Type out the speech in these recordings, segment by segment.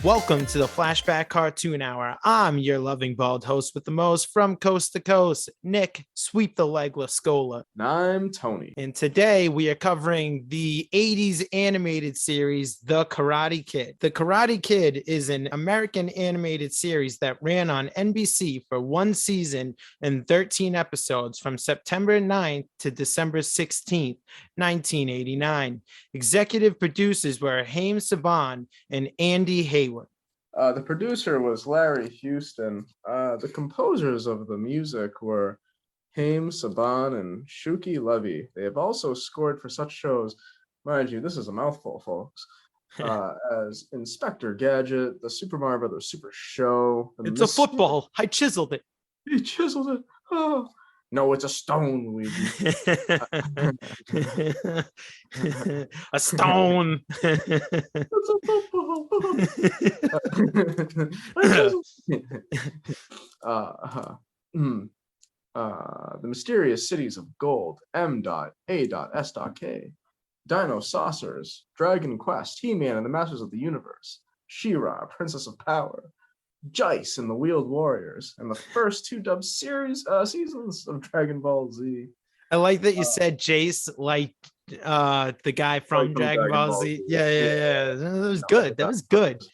Welcome to the Flashback Cartoon Hour. I'm your loving bald host with the most from coast to coast, Nick Sweep the Leg Lascola. And I'm Tony. And today we are covering the 80s animated series, The Karate Kid. The Karate Kid is an American animated series that ran on NBC for one season and 13 episodes from September 9th to December 16th, 1989. Executive producers were Haim Saban and Andy Hayward. The producer was Larry Houston. The composers of the music were Haim Saban and Shuki Levy. They have also scored for such shows, mind you, this is a mouthful, folks, as Inspector Gadget, the Super Mario Brothers Super Show. It's a football. I chiseled it. He chiseled it. Oh. No, it's a stone, Luigi. A stone. It's a football. The Mysterious Cities of Gold, M.A.S.K, Dino Saucers, Dragon Quest, He-Man and the Masters of the Universe, She-Ra, Princess of Power, Jice and the Wheeled Warriors, and the first two dubbed seasons of Dragon Ball Z. I like that you said Jace, like the guy from Dragon Ball Z. Yeah. That was good. That was good.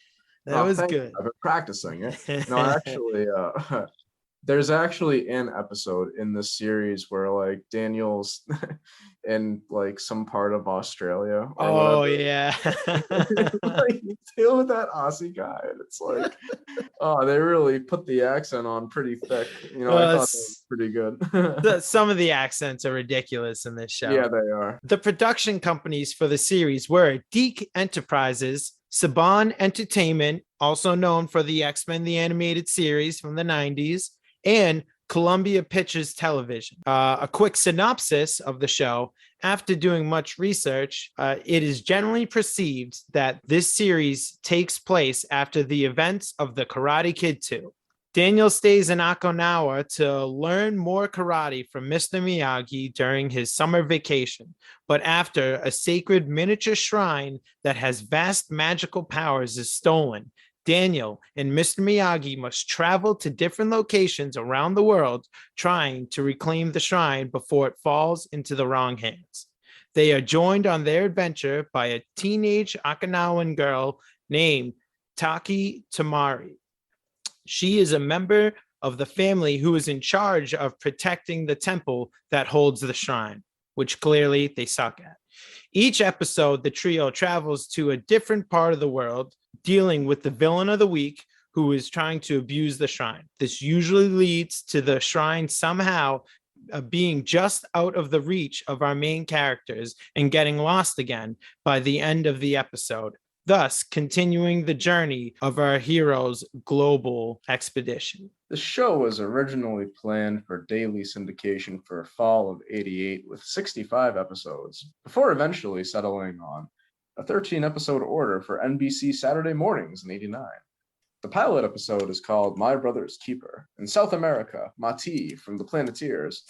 That was good. I've been practicing it. No, actually, there's actually an episode in this series where like Daniel's in like some part of Australia. Oh whatever. Yeah. Like you deal with that Aussie guy, and it's like, oh, they really put the accent on pretty thick. You know, I thought that was pretty good. Some of the accents are ridiculous in this show. Yeah, they are. The production companies for the series were Deke Enterprises, Saban Entertainment, also known for the X-Men the Animated Series from the 90s, and Columbia Pictures Television. A quick synopsis of the show. After doing much research, it is generally perceived that this series takes place after the events of The Karate Kid 2. Daniel stays in Okinawa to learn more karate from Mr. Miyagi during his summer vacation. But after a sacred miniature shrine that has vast magical powers is stolen, Daniel and Mr. Miyagi must travel to different locations around the world trying to reclaim the shrine before it falls into the wrong hands. They are joined on their adventure by a teenage Okinawan girl named Taki Tamari. She is a member of the family who is in charge of protecting the temple that holds the shrine, which clearly they suck at. Each episode, the trio travels to a different part of the world, dealing with the villain of the week who is trying to abuse the shrine. This usually leads to the shrine somehow being just out of the reach of our main characters and getting lost again by the end of the episode, thus continuing the journey of our hero's global expedition. The show was originally planned for daily syndication for fall of '88 with 65 episodes, before eventually settling on a 13-episode order for NBC Saturday mornings in '89. The pilot episode is called My Brother's Keeper. In South America, Mati from the Planeteers.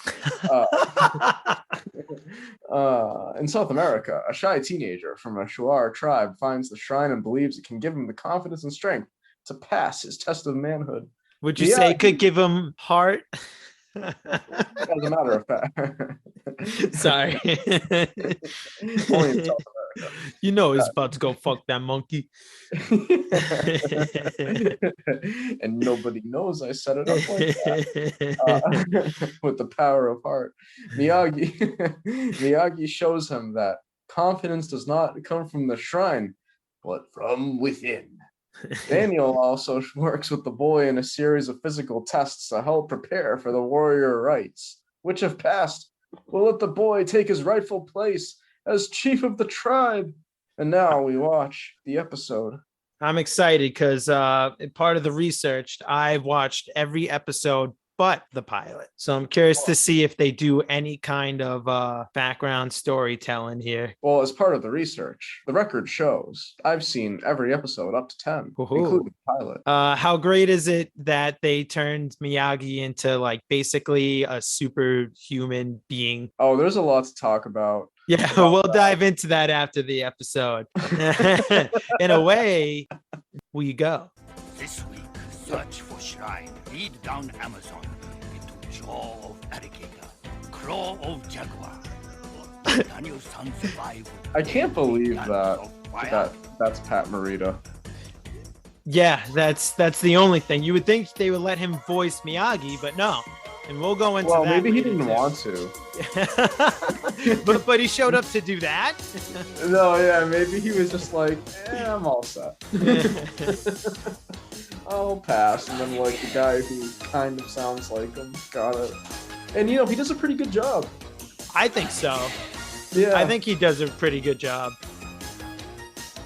In South America, a shy teenager from a Shuar tribe finds the shrine and believes it can give him the confidence and strength to pass his test of manhood. Would you say it could give him heart? As a matter of fact. Sorry. Only in South America. You know he's about to go fuck that monkey. And nobody knows I set it up like that. With the power of heart. Miyagi shows him that confidence does not come from the shrine, but from within. Daniel also works with the boy in a series of physical tests to help prepare for the warrior rites, which if passed, will let the boy take his rightful place as chief of the tribe. And now we watch the episode. I'm excited because part of the research, I've watched every episode but the pilot. So I'm curious to see if they do any kind of background storytelling here. Well, as part of the research, the record shows I've seen every episode up to 10, including the pilot. How great is it that they turned Miyagi into like basically a superhuman being? Oh, there's a lot to talk about. Yeah, we'll dive into that after the episode. In a way, we go. This week, search for shrine. Lead down Amazon into jaw of alligator, claw of jaguar. Daniel-san survived. I can't believe Hands that of fire. that's Pat Morita. Yeah, that's the only thing. You would think they would let him voice Miyagi, but no. And we'll go into Well, that. maybe he later, didn't too. want to. but he showed up to do that. No, yeah, maybe he was just like, I'm all set. I'll pass. And then like the guy who kind of sounds like him got it. And you know, he does a pretty good job. I think so. Yeah. I think he does a pretty good job.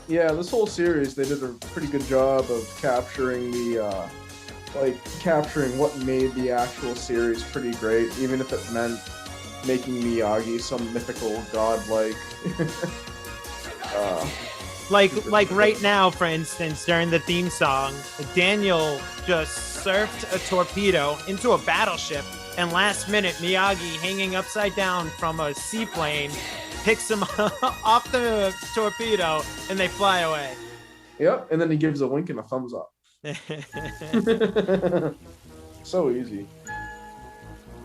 Yeah, this whole series they did a pretty good job of capturing the capturing what made the actual series pretty great, even if it meant making Miyagi some mythical godlike. Like right now, for instance, during the theme song, Daniel just surfed a torpedo into a battleship, and last minute Miyagi, hanging upside down from a seaplane, picks him off the torpedo, and they fly away. Yep, and then he gives a wink and a thumbs up. So easy.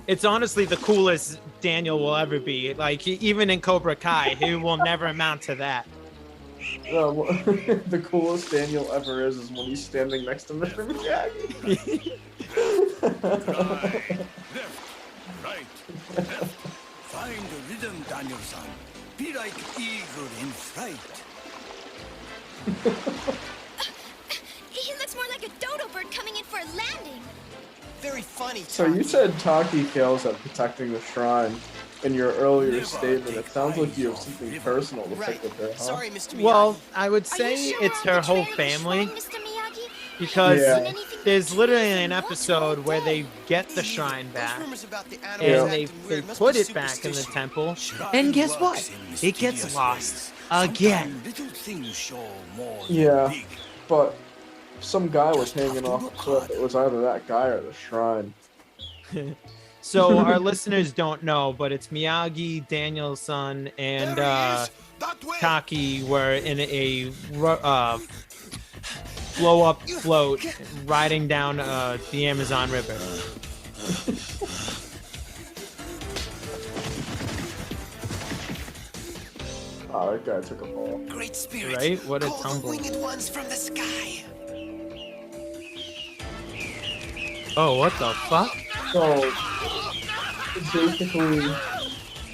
It's honestly the coolest Daniel will ever be. Like, even in Cobra Kai, he will never amount to that. The coolest Daniel ever is when he's standing next to Mr. Miyagi. Right, left. Find the rhythm, Daniel-san. Be like eagle in flight. He looks more like a dodo bird coming in for a landing. Very funny. So you said Taki fails at protecting the shrine in your earlier statement. It sounds like you have something personal to pick with her, huh? Sorry, Mr. Miyagi. Well, I would Are you say sure it's we're her on the whole trail of the family, shrine, Mr. Miyagi? because Yeah. there's literally an episode where they get the shrine Those back, rumors about the and animals they acting weird must put be it back in the superstition. temple, Shrine and guess works what? in It gets mysterious lost ways. again. Sometimes little things show more than Yeah. big. But some guy was Just have hanging to off a look cliff. hard. It was either that guy or the shrine. So our listeners don't know, but it's Miyagi, Daniel-san, and There he is. That way. Taki were in a blow-up float riding down the Amazon River. Oh, that guy took a fall. Great spirit. Right? What a Call tumble. the winged ones from the sky. Oh, what the fuck? So basically,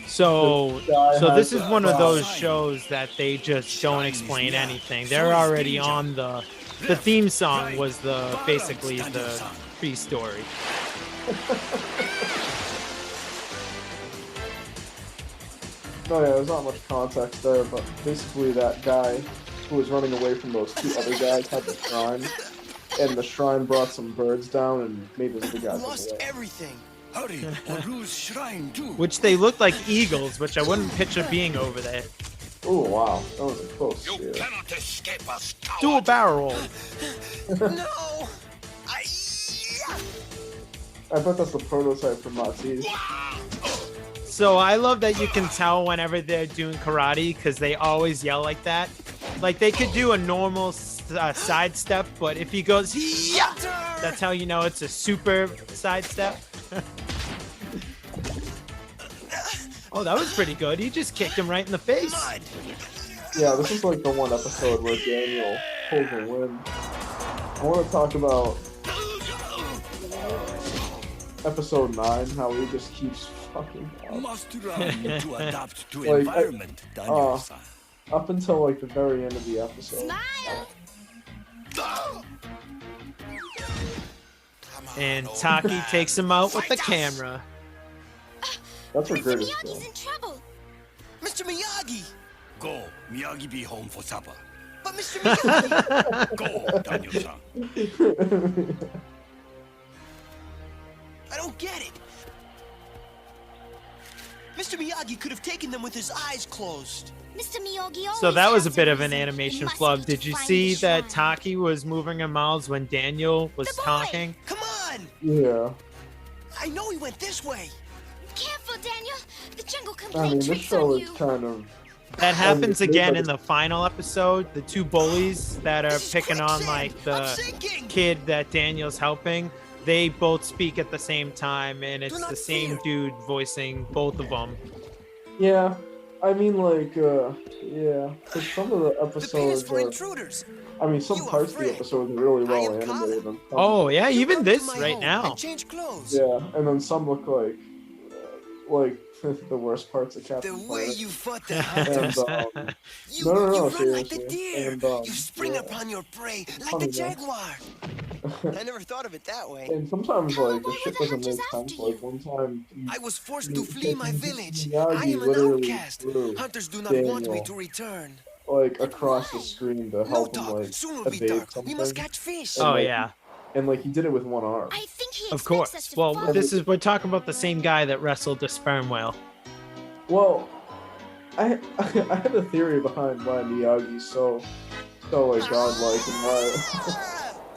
So guy this has is a one of fall. those shows that they just don't explain anything. They're already on the theme song was the basically the pre-story. No, yeah, there's not much context there, but basically that guy who was running away from those two other guys had the shrine, and the shrine brought some birds down and made this other guy run Lost away. everything. Hurry, or lose shrine too. Which they look like eagles, which I wouldn't picture being over there. Oh wow, that was a close You shit. cannot escape us, Do a coward. barrel roll. No. I bet that's the prototype for Matisse. So I love that you can tell whenever they're doing karate because they always yell like that. Like they could do a normal sidestep, but if he goes, yeah, that's how you know it's a super sidestep. Oh, that was pretty good. He just kicked him right in the face. Mud. Yeah, this is like the one episode where Daniel pulls a win. I want to talk about episode 9, how he just keeps fucking up. Must run to adapt to Like, environment, Daniel-san. Up until like the very end of the episode. Smile. And Taki takes him out with the camera. That's her Mr. greatest Miyagi's film. in trouble. Mr. Miyagi. Go, Miyagi be home for supper. But Mr. Miyagi. Go, Daniel-san. I don't get it. Mr. Miyagi could have taken them with his eyes closed. Mr. Miyagi always So that was a has bit of an reason. It animation must flub. be Did to you find see the that shrine. Taki was moving her mouths when Daniel was The boy! talking? Come on. Yeah. I know he went this way. Careful, Daniel. The jungle can I play mean, this tricks show on is you. kind of That happens it's again like- in the final episode. The two bullies that are This is picking on quicksand. like I'm the sinking. kid that Daniel's helping, they both speak at the same time, and it's not the same fear. dude voicing both of them. Yeah, I mean, like, yeah. 'Cause some of the The pit is episodes, for are, intruders. I mean, some You are parts of the free. episodes are really I well am animated. Kala. And some, Oh yeah, You even come to this my right home now. and change clothes. yeah, and then some look like the worst parts of The Captain way Planet. you fought the And, hunters. no, You, no, you no, run like the seriously. deer. And, You spring yeah. upon your prey like Funny, the though. jaguar. I never thought of it that way. And sometimes, Kala, like, the why shit were the doesn't make hunters sense. after Like, one time, I was forced you to flee my take village. Miyagi I am an literally outcast. threw Hunters do not want me Daniel, to return. like, across the screen to No help him, talk. like, Soon will be evade dark. We must something. catch fish. And, Oh like, yeah, And, like, he did it with one arm. I think he of expects us course. to Well, follow. we're talking about the same guy that wrestled the sperm whale. Well, I I have a theory behind why Miyagi's so like godlike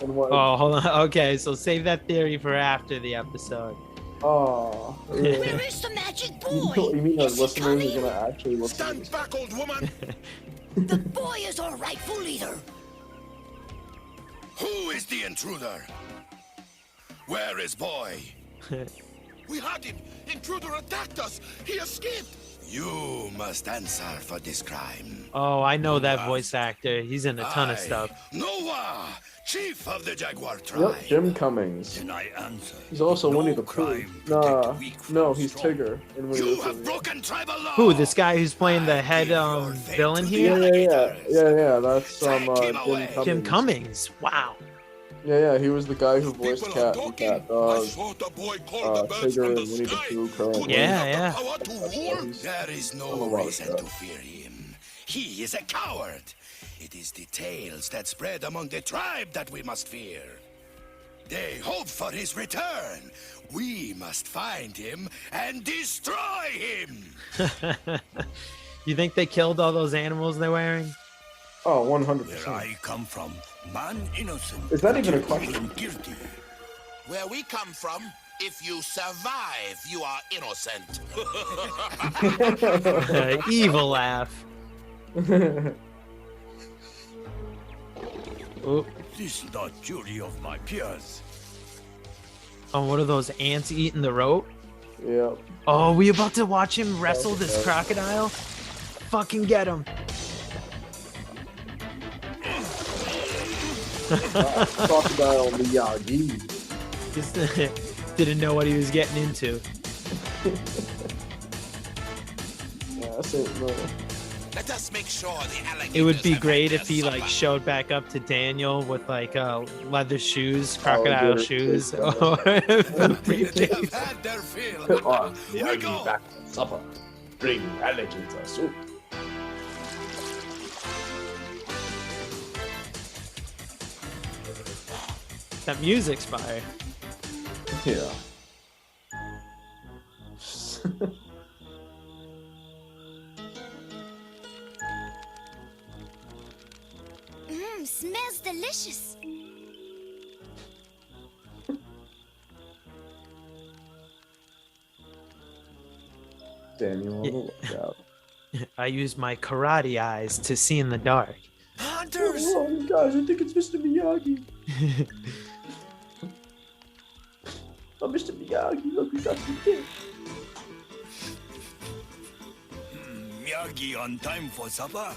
and why Oh, hold on. Okay, so save that theory for after the episode. oh yeah. Where is the magic boy? You mean our Is he listeners coming? are gonna actually listen to Stand this? back, old woman! The boy is our rightful leader. Who is the intruder? Where is boy? We had him! Intruder attacked us! He escaped! You must answer for this crime. Oh, I know that voice actor. He's in a ton of I, stuff. Noah, chief of the Jaguar Yep, tribe. Jim Cummings. Can I answer? He's also No Winnie the Pooh. crime Nah, protect weak from no, he's strong. Tigger in Winnie the You Pooh. have broken tribal law. Who? This guy who's playing the I head give your fate villain to the here? Yeah. That's Take him Jim away. Cummings. Jim Cummings. Wow. Yeah, he was the guy who voiced People are Cat and talking. Cat I Dog. saw the boy call the birds Tigger from and the Winnie the sky. Pooh currently. Could we Yeah, have yeah. the power to rule? he's There is done a no lot of reason stuff. to fear him. He is a coward. It is the tales that spread among the tribe that we must fear. They hope for his return. We must find him and destroy him. You think they killed all those animals they're wearing? Oh, Where 100%. I come from, man innocent. Is that even a until question? proven guilty. Where we come from, if you survive, you are innocent. Evil laugh. Oh, This not jury of my peers. oh, what are those ants eating the rope? Yep. Oh, we about to watch him wrestle this crocodile? Fucking get him. Crocodile Miyagi. Just didn't know what he was getting into. Yeah, that's it. No. Let us make sure the alligators It would be have great had if he their like supper. showed back up to Daniel with like leather shoes, crocodile Alligator shoes. shaped, Or They have had their fill. Oh, We Miyagi go. back for supper. Bring alligator soup. That music's fire. Yeah. Smells delicious. Daniel on the lookout. I use my karate eyes to see in the dark. Hunters! Oh, guys, I think it's Mr. Miyagi. Oh, Mr. Miyagi, look, we got some kids. Miyagi on time for supper?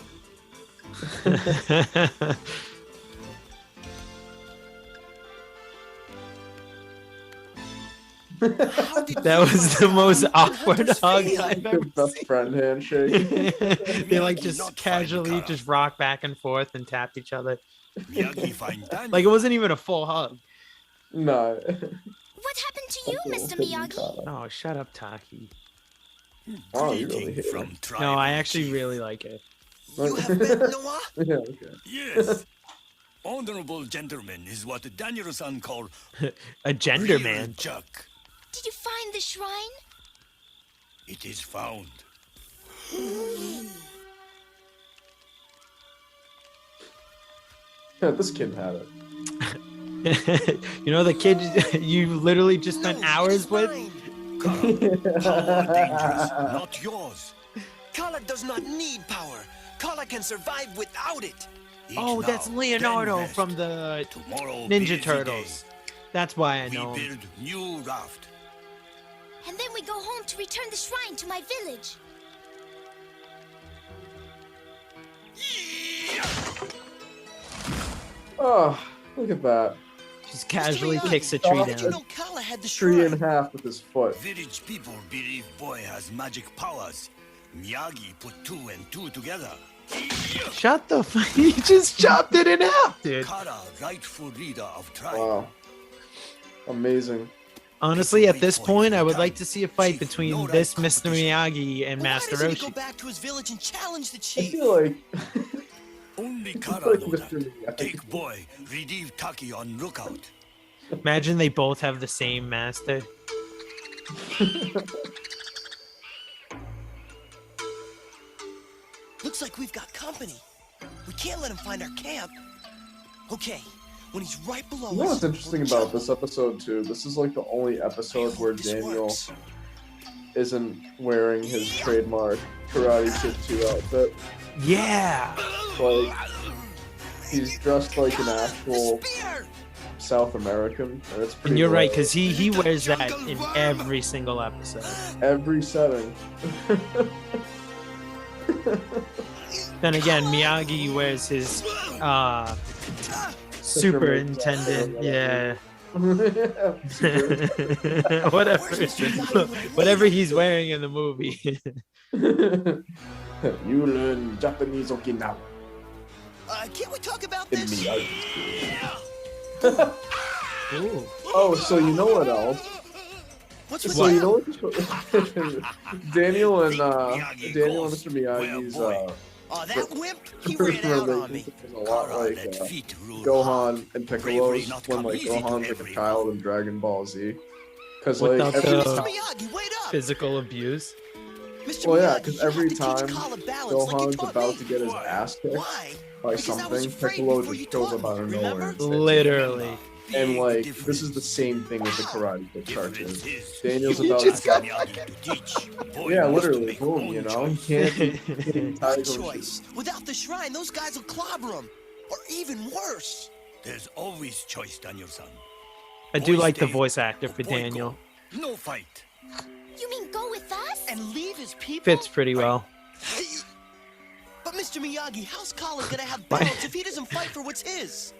How did That you was find the out most the awkward hunters hug fail? I've ever Good best friend handshake. They like Miyagi just not casually find just rock back and forth and tap each other. Miyagi find Daniel. Like it wasn't even a full hug. No. What happened to you, Mr. Miyagi? Oh, shut up, Taki. Oh, you really Greeting hit it. from tribe No, I actually chief. really like it. You have met Noah? Yeah, okay. Yes. Honorable gentleman is what Daniel-san call A gender real man. Chuck. Did you find the shrine? It is found. Yeah, this kid had it. You know the kid you literally just spent No, hours it is with? mine. Power dangerous, not yours. Kala does not need power. Kala can survive without it. Eat Oh, now, that's then Leonardo rest. from the Tomorrow be Ninja the Turtles. That's why I day. know We him. build new raft. And then we go home to return the shrine to my village. Oh, look at that. Just casually Miyagi, kicks a how tree did You down. know Kala had the Tree in shrine. half with his foot. Village people believe boy has magic powers. Miyagi put 2 and 2 together. Shut the fuck. He just chopped it in half, dude. Kara, rightful leader of tribe. Wow. Amazing. Honestly, at this point, I would like to see a fight between this Mr. Miyagi and Why Master doesn't he go Roshi. back to his village and challenge the I chief? feel like, Only I Kara feel like know Mr. that. Miyagi. Take boy, relieve Taki on lookout. Imagine they both have the same master. Looks like we've got company. We can't let him find our camp. Okay, when he's right below You know us, what's interesting we'll about jump. this episode too? This is like the only I episode hope where this Daniel works. isn't wearing his trademark Karate Kid 2 outfit. Yeah. Like, he's dressed like an actual The spear! South American, and it's pretty And you're right, hilarious. because he wears that in every single episode. Every setting. Then again, Miyagi wears his superintendent. Yeah. Whatever he's wearing in the movie. You learn Japanese Okinawa Can't we talk about in this? Miyagi. Ooh. Oh, so you know what else? What's with So you that? know what? Daniel and Mr. Miyagi's Oh, that wimp? He ran out on me. relationship is a lot Kara like let feet rule Gohan and Bravery Piccolo's not when come like easy to Gohan's like a everyone. child in Dragon Ball Z. Because like Without every the- Mr. time, Miyagi, wait up! Physical abuse. Mr. well, yeah, Miyagi, because you have every to time teach Kala balance like you Gohan's taught about me. to get his ass kicked Why? by Because I was something, afraid Piccolo before you just shows taught up out of me, nowhere. remember? and saves him. Literally. And Big like difference. this is the same thing with the Karate Kid cartoon. Difference is Daniel's you about ask to Miyagi to teach. Boy Yeah, must literally, make boom, own you know? He choice. can't be getting What Tiger choice? Without the shrine, those guys will clobber him. Or even worse. There's always choice, Daniel son. I do Boy like the stay, voice actor for boy go. Daniel. No fight. You mean go with us? And leave his people? Fits pretty well. But Mr. Miyagi, how's Kala gonna have Why- balance if he doesn't fight for what's his?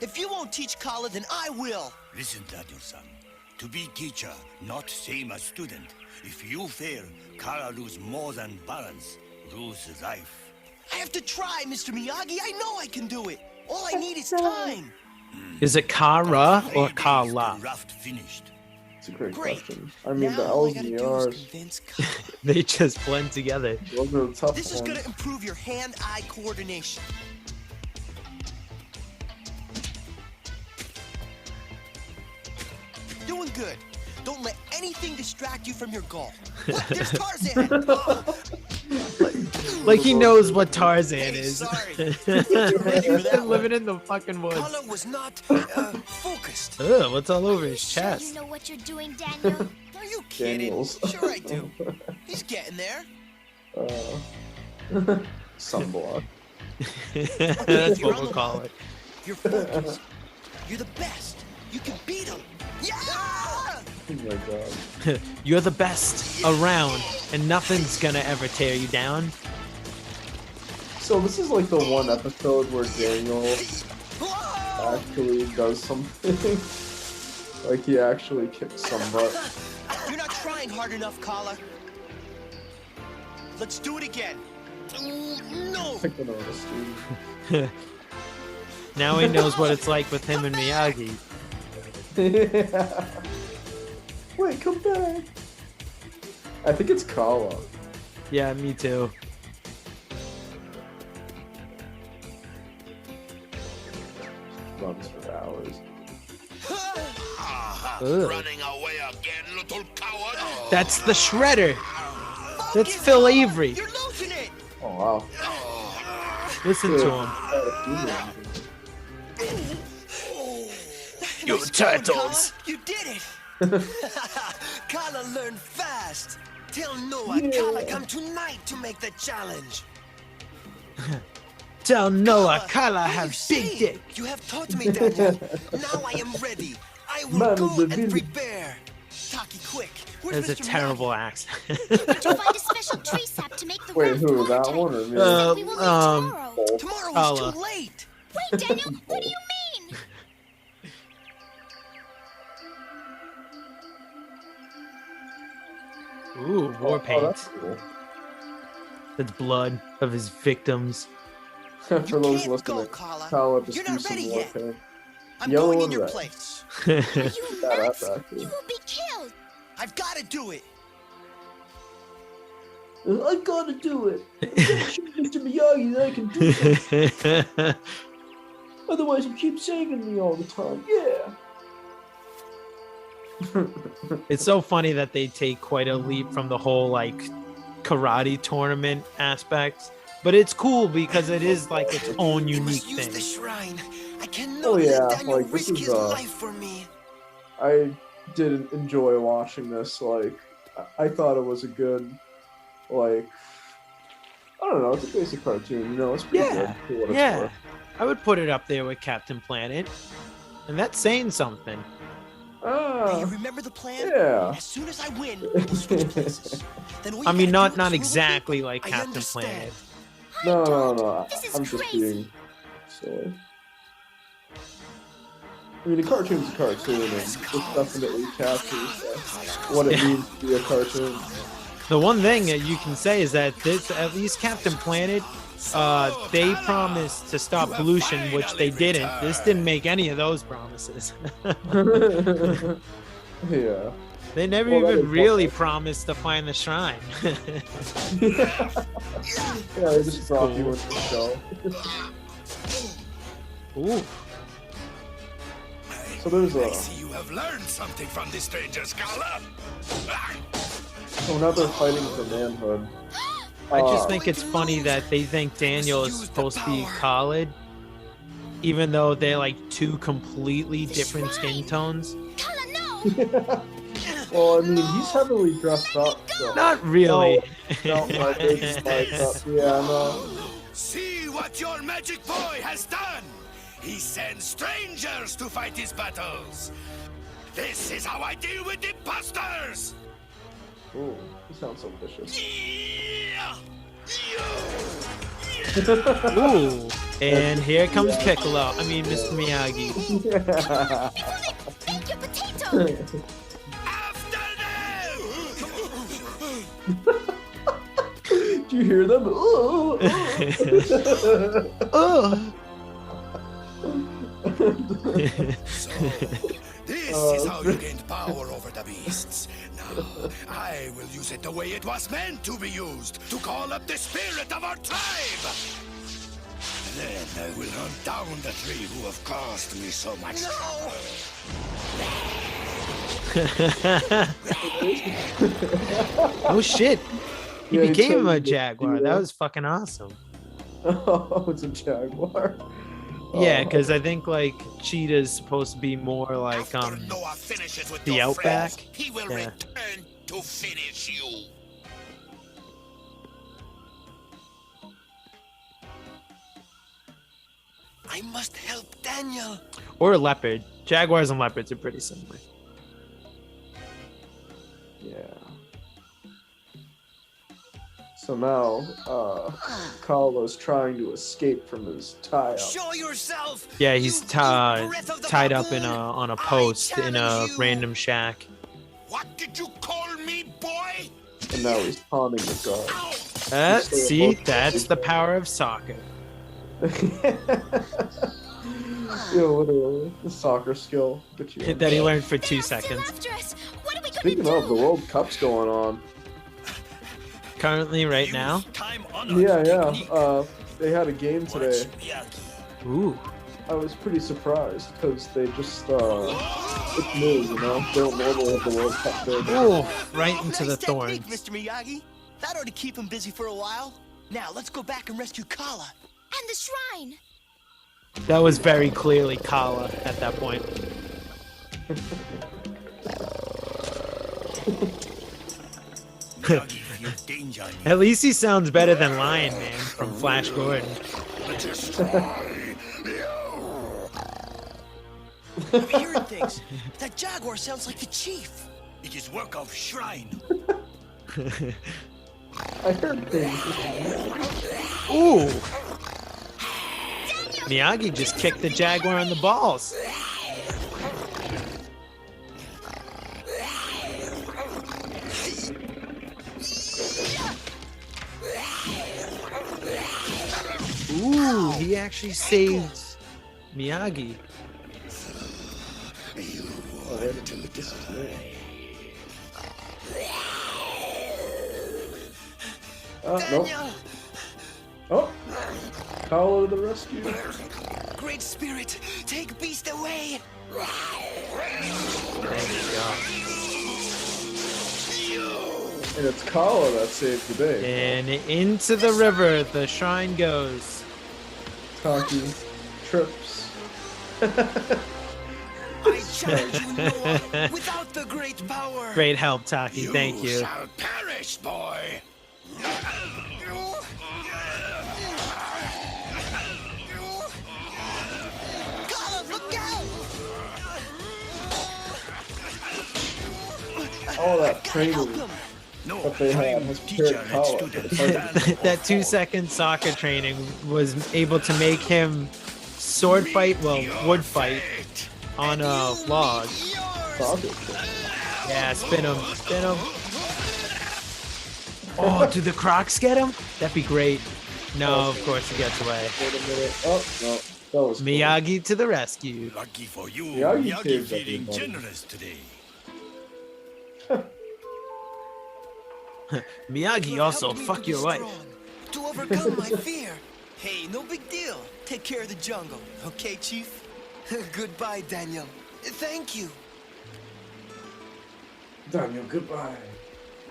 If you won't teach Kala, then I will. Listen, Daniel son. To be teacher, not same as student. If you fail, Kara lose more than balance. Lose life. I have to try, Mr. Miyagi. I know I can do it. All I need is time. Is it Kara 3 or days Kala? to raft finished. It's a great Great. question. I mean, the Now all I L's gotta and the do is R's, convince Kala. They just blend together. those are the tough This is ones. gonna improve your hand-eye coordination. Doing good. Don't let anything distract you from your goal. Look, there's Tarzan. Oh, Like he knows what Tarzan Hey, is. sorry. He's Ready for that been one. living in the fucking woods. Kala was not focused. Ugh, what's all over his Sure chest? you know what you're doing, Daniel? Are you kidding? Daniels. Sure I do. He's getting there. Sunblock. That's You're what on we'll the call hook. it. You're focused. You're the best. You can beat him. Yeah! Oh my god. You're the best around, and nothing's gonna ever tear you down. So this is like the one episode where Daniel Whoa! actually does something. Like he actually kicks some butt. You're not trying hard enough, Kala. Let's do it again. No! Like another student. Now he knows what it's like with him and Miyagi. Yeah. Wait, come back. I think it's Kala. Yeah, me too. Runs for hours. Ugh. Running away again, little coward. That's the Shredder. That's Phil Avery. You're losing it! Oh wow. Listen to him. Nice going, Kala. You did it! Kala learned fast. Tell Noah Kala come tonight to make the challenge. Tell Noah Kala what are have you big saying? dick. You have taught me, Daniel. Now I am ready. I will Man, go the and villain. prepare. Taki, quick. Where's That's a Mr. terrible Miyagi? accent. Did you find a special tree sap to make the Wait, raft who? That watertight? one or me? We will leave tomorrow. Tomorrow is Kala. too late. Wait, Daniel, what do you mean? Ooh, war paint. that's cool. That's blood of his victims. For You those can't go, listening, Kala. Kala just You're do not some ready war yet. paint. I'm Yellow going in and your red. place. Are you That nuts? up, actually. You will be killed. I've got to do it. I gotta do it. Mr. Miyagi that I can do it. Otherwise, you keep saving me all the time. Yeah. It's so funny that they take quite a leap from the whole like karate tournament aspect, but it's cool because it is like its own We unique must use thing. the shrine. I cannot Oh, yeah, let Daniel like, this risk is, his life for me. I did enjoy watching this. Like, I thought it was a good, like, I don't know. It's a basic cartoon. You know, it's pretty Yeah, good. For what it's yeah. worth. I would put it up there with Captain Planet, and that's saying something. Do you Ah, remember the plan? yeah. As soon as I win, we'll switch places. Then all you I mean, gotta do not is exactly like I Captain understand. Planet. No. This is I'm just crazy. being silly. I mean, a cartoon's a cartoon, and this definitely captures what it Yeah. means to be a cartoon. The one thing that you can say is that this, at least Captain Planet, they promised to stop pollution, which they didn't. This didn't make any of those promises. Yeah. They never Well, that even is really helpful. promised to find the shrine. Yeah, they just drop you into the show. Ooh. So there's I see you have learned something from this stranger, Skala. so now they're fighting for manhood. I just Uh, think it's funny that they think Daniel is supposed to be Khalid, even though they're like two completely different skin tones. Kala, no. well, I mean, he's heavily dressed up, so. Not really. No, like, it's like, yeah, no. See what your magic boy has done! He sends strangers to fight his battles! This is how I deal with imposters! Ooh, he sounds so vicious. Yeah! Ooh. And here comes Piccolo. I mean, Mr. Miyagi. Thank you, potato. After them! Do you hear them? Ooh, Oh. So, this is how you gained power over the beasts. Now, I will use it the way it was meant to be used, to call up the spirit of our tribe! Then I will hunt down the three who have caused me so much trouble. Oh shit. He Yeah, he became totally a did. jaguar. Yeah. That was fucking awesome. Oh, it's a jaguar. Yeah, Oh. because I think like cheetah's supposed to be more like After Noah finishes with the your outback? friends, he will Yeah. return to finish you. I must help Daniel. or a leopard. Jaguars and leopards are pretty similar. Yeah. So now, Carlo's trying to escape from his tie-up. Show yourself. Yeah, he's you breath of the tied up in baboon. on a I post in a challenge you. random shack. What did you call me, boy? And now he's taunting the guard. Ow! See, that's the power of soccer. Yo, literally, the soccer skill. But you That he learned for 2 They're still seconds. after us. What are we gonna Speaking do? of, the World Cup's going on. Currently, right now. Yeah. They had a game today. Ooh. I was pretty surprised because they just it's new, you know. They don't normally have the World Cup there. Ooh, right into the Nice technique, thorns. Mr. Miyagi. That ought to keep him busy for a while. Now let's go back and rescue Kala. And the shrine. That was very clearly Kala at that point. Miyagi, you danger me. At least he sounds better than Lion Man from Flash Gordon. Destroy you. I'm hearing things. That jaguar sounds like the chief. It is work of Shrine. I heard things. Ooh. Miyagi just kicked the Jaguar in the balls. Ooh, he actually saved Miyagi. Nope. Daniel! Oh, Kala to the rescue. Great spirit, take beast away! There you go. And it's Kala that saved the day. And into the river the shrine goes. Taki trips. I challenge you, Noah, without the great power! Great help, Taki. Thank you. Shall perish, boy. Kala, look out! All that Gotta training help him! No that they had time has teacher prepared and Kala. student. That 2-second soccer training was able to make him sword fight, well, wood fight on a log. Yeah, spin him, spin him. Oh, do the Crocs get him? That'd be great. No, of course he gets away. Wait a minute. Oh, no. That was cool. Miyagi to the rescue. Lucky for you, Miyagi Miyagi saves feeling everybody. generous today. Miyagi You also helped me fuck to be your wife. strong, to overcome my fear. Hey, no big deal. Take care of the jungle, okay, Chief? Goodbye, Daniel. Thank you. Daniel, goodbye.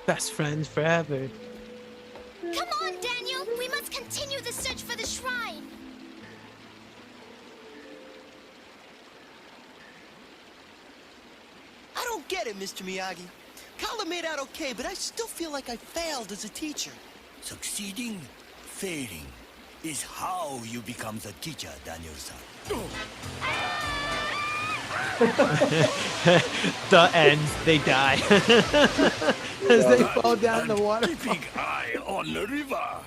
Best friends forever. Come on, Daniel. We must continue the search for the shrine. I don't get it, Mr. Miyagi. Kala made out okay, but I still feel like I failed as a teacher. Succeeding, failing, is how you become the teacher, Daniel-san. The end. They die. As they fall down the And water. keeping eye on the river.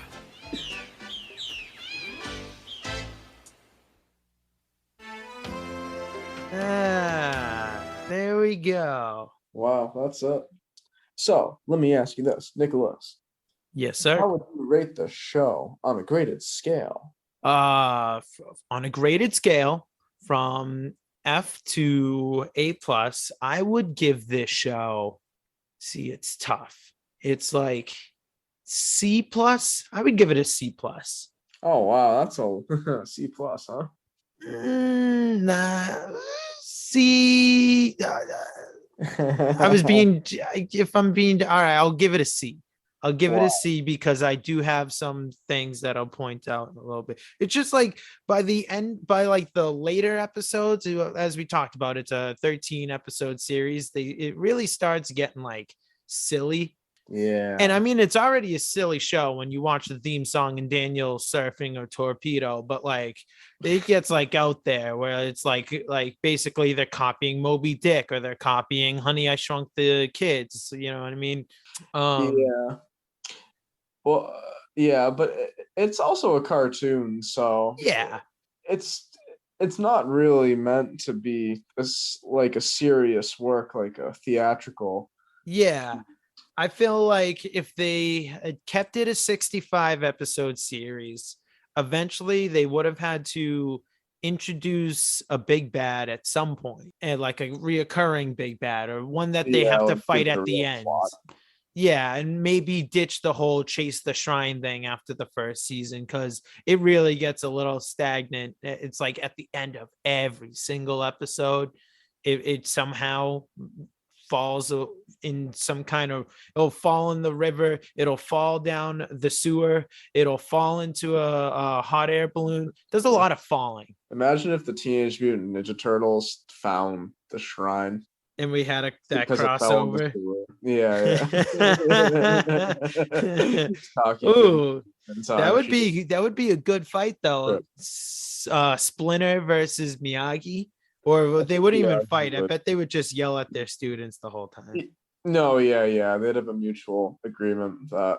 Ah, there we go. Wow, that's it. So let me ask you this, Nicholas. Yes, sir. How would you rate the show on a graded scale? On a graded scale from F to A plus, I would give this show. See, it's tough. It's like C plus. I would give it a C plus. Oh wow, that's a C plus, huh? Nah, C. I was being, if I'm being, all right, I'll give it a C. I'll give it Wow. a C because I do have some things that I'll point out in a little bit. It's just like by the end, by like the later episodes, as we talked about, it's a 13 episode series. It really starts getting like silly. Yeah. And I mean, it's already a silly show when you watch the theme song and Daniel surfing or torpedo, but like it gets like out there where it's like basically they're copying Moby Dick or they're copying Honey, I Shrunk the Kids. You know what I mean? Yeah. Well, yeah, but it's also a cartoon, so Yeah. it's not really meant to be like a serious work, like a theatrical. Yeah. I feel like if they had kept it a 65 episode series, eventually they would have had to introduce a big bad at some point, and like a reoccurring big bad or one that they Yeah, have to like fight give at the the real end. plot. Yeah, and maybe ditch the whole chase the shrine thing after the first season because it really gets a little stagnant. It's like at the end of every single episode, it somehow falls in some kind of, it'll fall in the river, it'll fall down the sewer, it'll fall into a hot air balloon. There's a lot of falling. Imagine if the Teenage Mutant Ninja Turtles found the shrine. And we had that because it fell in the crossover. sewer. Yeah, yeah. Taki couldn't Ooh, and that would Tachi. be a good fight though. Splinter versus Miyagi, or I they think wouldn't even Miyagi fight. I would. bet they would just yell at their students the whole time. No, yeah, they'd have a mutual agreement that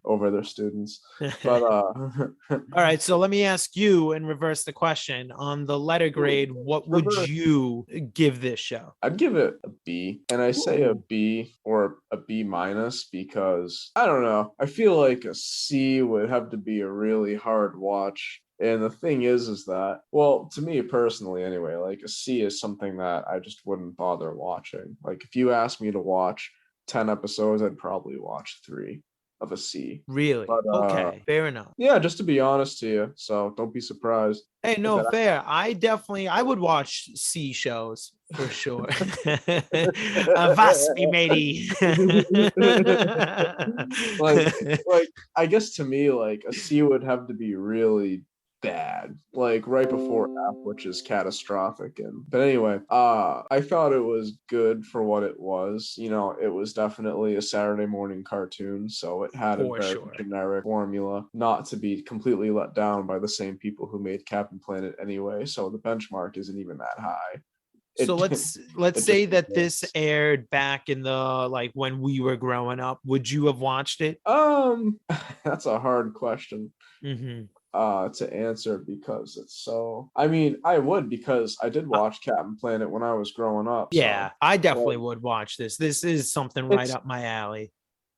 over their students. But All right, so let me ask you and reverse the question. On the letter grade, what would Reverse. you give this show? I'd give it a B, and I say a Ooh. B or a B minus because I don't know. I feel like a C would have to be a really hard watch. And the thing is that, well, to me personally, anyway, like a C is something that I just wouldn't bother watching. Like if you asked me to watch 10 episodes, I'd probably watch 3 of a C. Really? But Okay, fair enough. yeah, just to be honest to you, so don't be surprised. Hey, no, that fair. I would watch C shows for sure. Avast me, matey. like I guess to me, like a C would have to be really bad, like right before F, which is catastrophic. And but anyway, I thought it was good for what it was. You know, it was definitely a Saturday morning cartoon, so it had a For very sure. generic formula, not to be completely let down by the same people who made Captain Planet anyway. So the benchmark isn't even that high. So It- let's it say just that this exists. aired back in the like when we were growing up. Would you have watched it? That's a hard question Mm-hmm. to answer because it's so, I mean, I would because I did watch Captain Planet when I was growing up. Yeah, So I definitely well, would watch this. This is something right it's up my alley.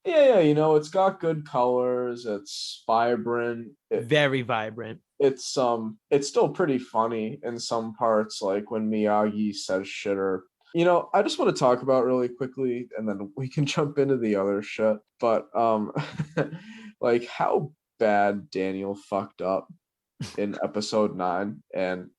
yeah, you know, it's got good colors, it's vibrant, Very vibrant. it's still pretty funny in some parts, like when Miyagi says shit. Or you know, I just want to talk about really quickly and then we can jump into the other shit. But like how bad Daniel fucked up in episode 9 and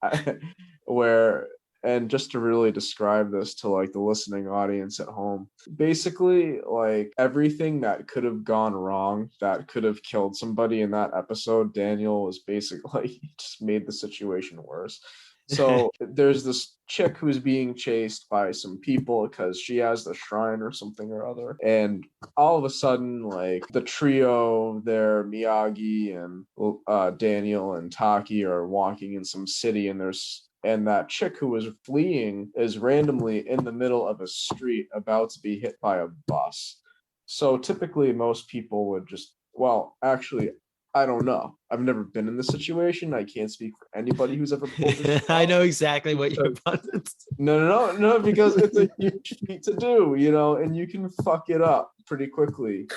where, and just to really describe this to like the listening audience at home, basically like everything that could have gone wrong that could have killed somebody in that episode, Daniel was basically he just made the situation worse. So there's this chick who's being chased by some people because she has the shrine or something or other, and all of a sudden, like the trio there, Miyagi and Daniel and Taki are walking in some city, and that chick who was fleeing is randomly in the middle of a street about to be hit by a bus. So typically most people would just, well, actually, I don't know. I've never been in this situation. I can't speak for anybody who's ever pulled this. I know exactly what you're about to No, because it's a huge feat to do, you know, and you can fuck it up pretty quickly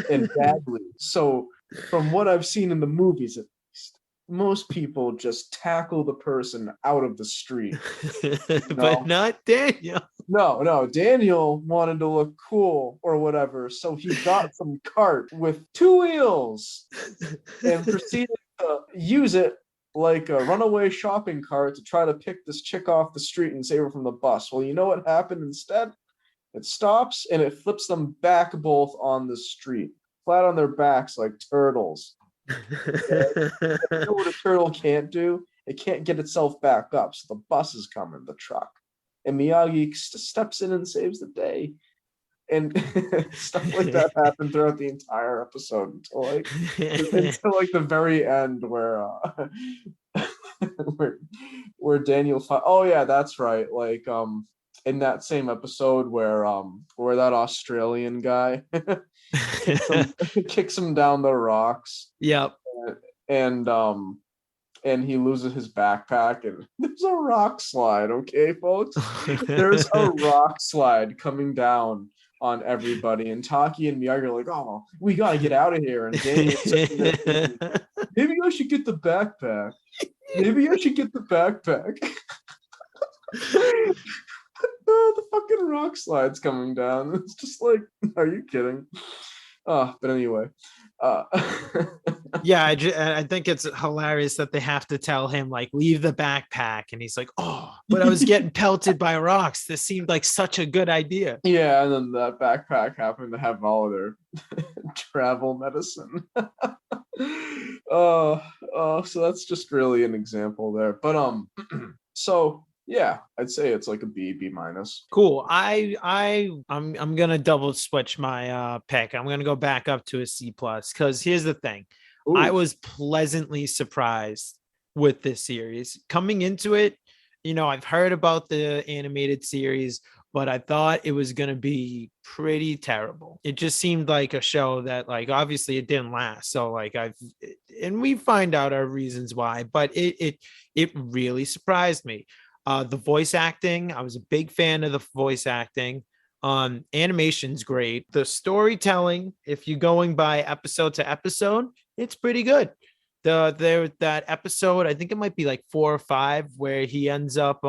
and badly. So, from what I've seen in the movies, at least, most people just tackle the person out of the street. But not Daniel. No, Daniel wanted to look cool or whatever, so he got some cart with 2 wheels and proceeded to use it like a runaway shopping cart to try to pick this chick off the street and save her from the bus. Well, you know what happened instead? It stops and it flips them back both on the street, flat on their backs like turtles. You know what a turtle can't do? It can't get itself back up, so the bus is coming, the truck. And Miyagi steps in and saves the day. And stuff like that happened throughout the entire episode until like the very end where where Daniel oh yeah, that's right. Like in that same episode where that Australian guy kicks him down the rocks. Yep. And he loses his backpack, and there's a rock slide, okay, folks? There's a rock slide coming down on everybody, and Taki and Miyagi are like, oh, we gotta get out of here. And Daniel's sitting there thinking, maybe I should get the backpack. Maybe I should get the backpack. The fucking rock slide's coming down. It's just like, are you kidding? But anyway. Yeah, I think it's hilarious that they have to tell him like leave the backpack, and he's like, oh, but I was getting pelted by rocks. This seemed like such a good idea. Yeah, and then that backpack happened to have all of their travel medicine. So that's just really an example there. But so Yeah, I'd say it's like a B minus. Cool. I'm gonna double switch my pick. I'm gonna go back up to a C plus because here's the thing. I Ooh. was pleasantly surprised with this series. Coming into it, I've heard about the animated series, but I thought it was gonna be pretty terrible. It just seemed like a show that, like, obviously it didn't last. So like and we find out our reasons why, but it really surprised me. The voice acting, I was a big fan of the voice acting. Animation's great. The storytelling, if you're going by episode to episode, it's pretty good. That episode, I think it might be like 4 or 5, where he ends up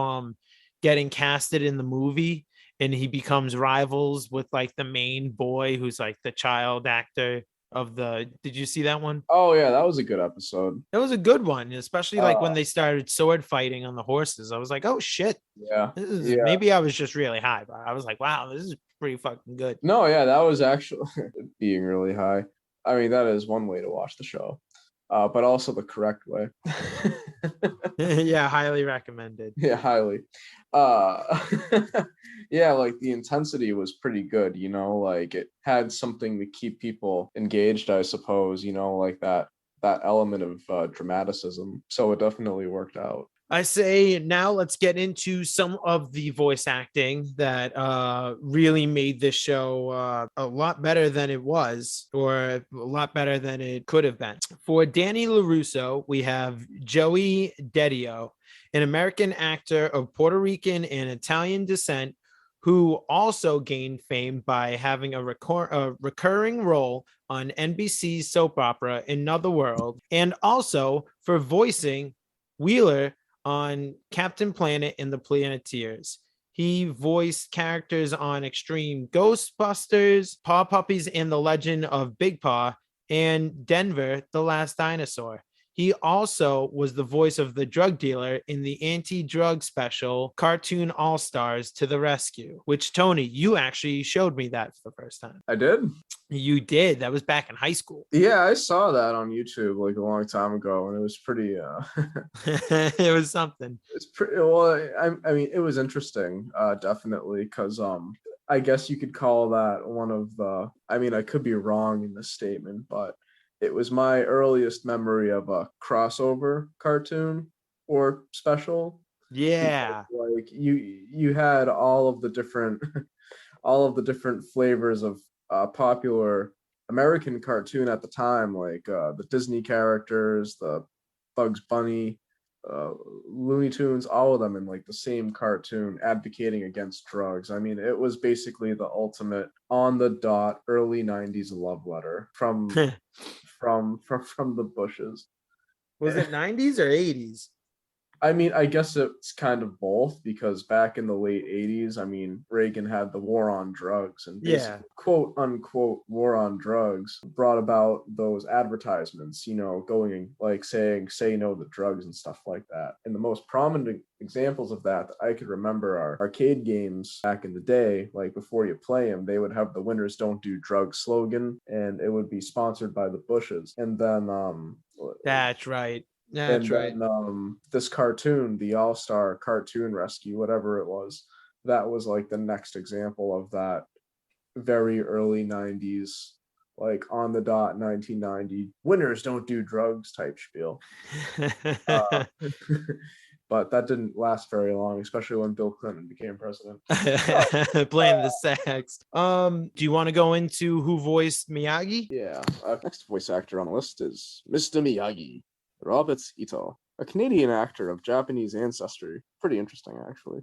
getting casted in the movie and he becomes rivals with like the main boy who's like the child actor of the. Did you see that one? Oh yeah, that was a good episode. It was a good one, especially like when Uh, they started sword fighting on the horses. I was like, oh shit, yeah, this is yeah. maybe I was just really high, but I was like, wow, this is pretty fucking good. No, yeah, that was actually being really high. I mean, that is one way to watch the show, but also the correct way. Yeah, highly recommended. Yeah, highly. Uh, yeah, like the intensity was pretty good, like it had something to keep people engaged, I suppose, like that element of dramaticism. So it definitely worked out. I say now let's get into some of the voice acting that really made this show a lot better than it was, or a lot better than it could have been. For Danny LaRusso, we have Joey Didio, an American actor of Puerto Rican and Italian descent who also gained fame by having a recurring role on NBC's soap opera Another World, and also for voicing Wheeler on Captain Planet and the Planeteers. He voiced characters on Extreme Ghostbusters, Paw Puppies and the Legend of Big Paw, and Denver, the Last Dinosaur. He also was the voice of the drug dealer in the anti-drug special Cartoon All-Stars to the Rescue, which, Tony, you actually showed me that for the first time. I did. You did. That was back in high school. Yeah, I saw that on YouTube like a long time ago, and it was pretty. It was something. It's pretty well. I mean, it was interesting, definitely, because I guess you could call that one of the. I mean, I could be wrong in this statement, but it was my earliest memory of a crossover cartoon or special. Yeah. Like you had all of the different all of the different flavors of popular American cartoon at the time, like the Disney characters, the Bugs Bunny, Looney Tunes, all of them in like the same cartoon advocating against drugs. I mean, it was basically the ultimate on the dot early 90s love letter from from the bushes. Was it 90s or 80s? I mean, I guess it's kind of both, because back in the late 80s, I mean, Reagan had the war on drugs, and Yeah. quote unquote war on drugs brought about those advertisements, going like saying, say no to drugs and stuff like that. And the most prominent examples of that I could remember are arcade games back in the day. Like before you play them, they would have the winners don't do drugs slogan, and it would be sponsored by the Bushes. And then, That's right. That's right. then, this cartoon, the All-Star Cartoon Rescue, whatever it was, that was like the next example of that very early 90s, like on the dot 1990, winners don't do drugs type spiel. But that didn't last very long, especially when Bill Clinton became president. Playing the sax. Do you want to go into who voiced Miyagi? Yeah. Next voice actor on the list is Mr. Miyagi, Robert Ito, a Canadian actor of Japanese ancestry. Pretty interesting, actually.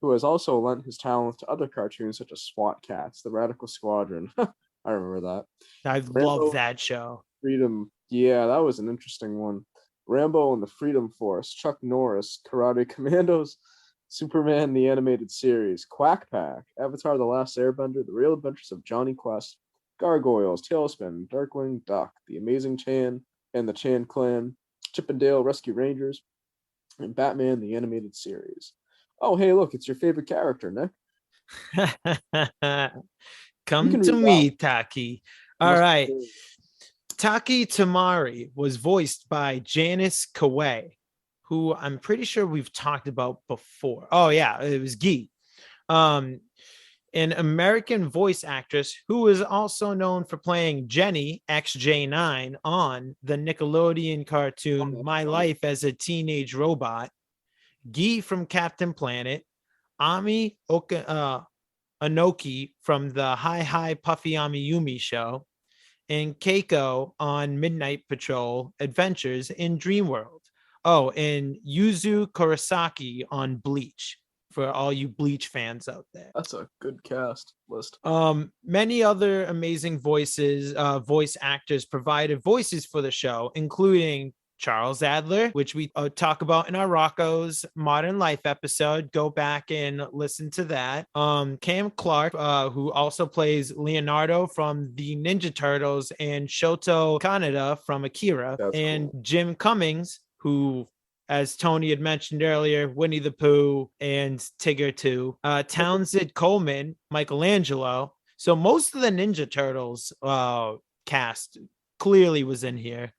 Who has also lent his talent to other cartoons such as SWAT Cats, The Radical Squadron. I remember that. I Rambo, love that show. Freedom. Yeah, that was an interesting one. Rambo and the Freedom Force, Chuck Norris, Karate Commandos, Superman the Animated Series, Quack Pack, Avatar The Last Airbender, The Real Adventures of Johnny Quest, Gargoyles, Tailspin, Darkwing Duck, The Amazing Chan and the Chan Clan, Chip and Dale Rescue Rangers, and Batman the Animated Series. Oh, hey, look, it's your favorite character, Nick. Come to me, Taki. All right. Taki Tamari was voiced by Janice Kawai, who I'm pretty sure we've talked about before. Oh yeah, it was Guy. Um, an American voice actress who is also known for playing Jenny XJ9 on the Nickelodeon cartoon My Life as a Teenage Robot, Guy from Captain Planet, Ami Anoki from the Hi Hi Puffy Amiyumi show, and Keiko on Midnight Patrol Adventures in Dreamworld. Oh, and Yuzu Kurosaki on Bleach, for all you Bleach fans out there. That's a good cast list. Many other amazing voice actors provided voices for the show, including Charles Adler, which we talk about in our Rocco's Modern Life episode. Go back and listen to that. Cam Clark, who also plays Leonardo from the Ninja Turtles, and Shoto Kaneda from Akira, That's and cool. Jim Cummings, who, as Tony had mentioned earlier, Winnie the Pooh and Tigger too. Townsend Coleman, Michelangelo. So most of the Ninja Turtles cast clearly was in here.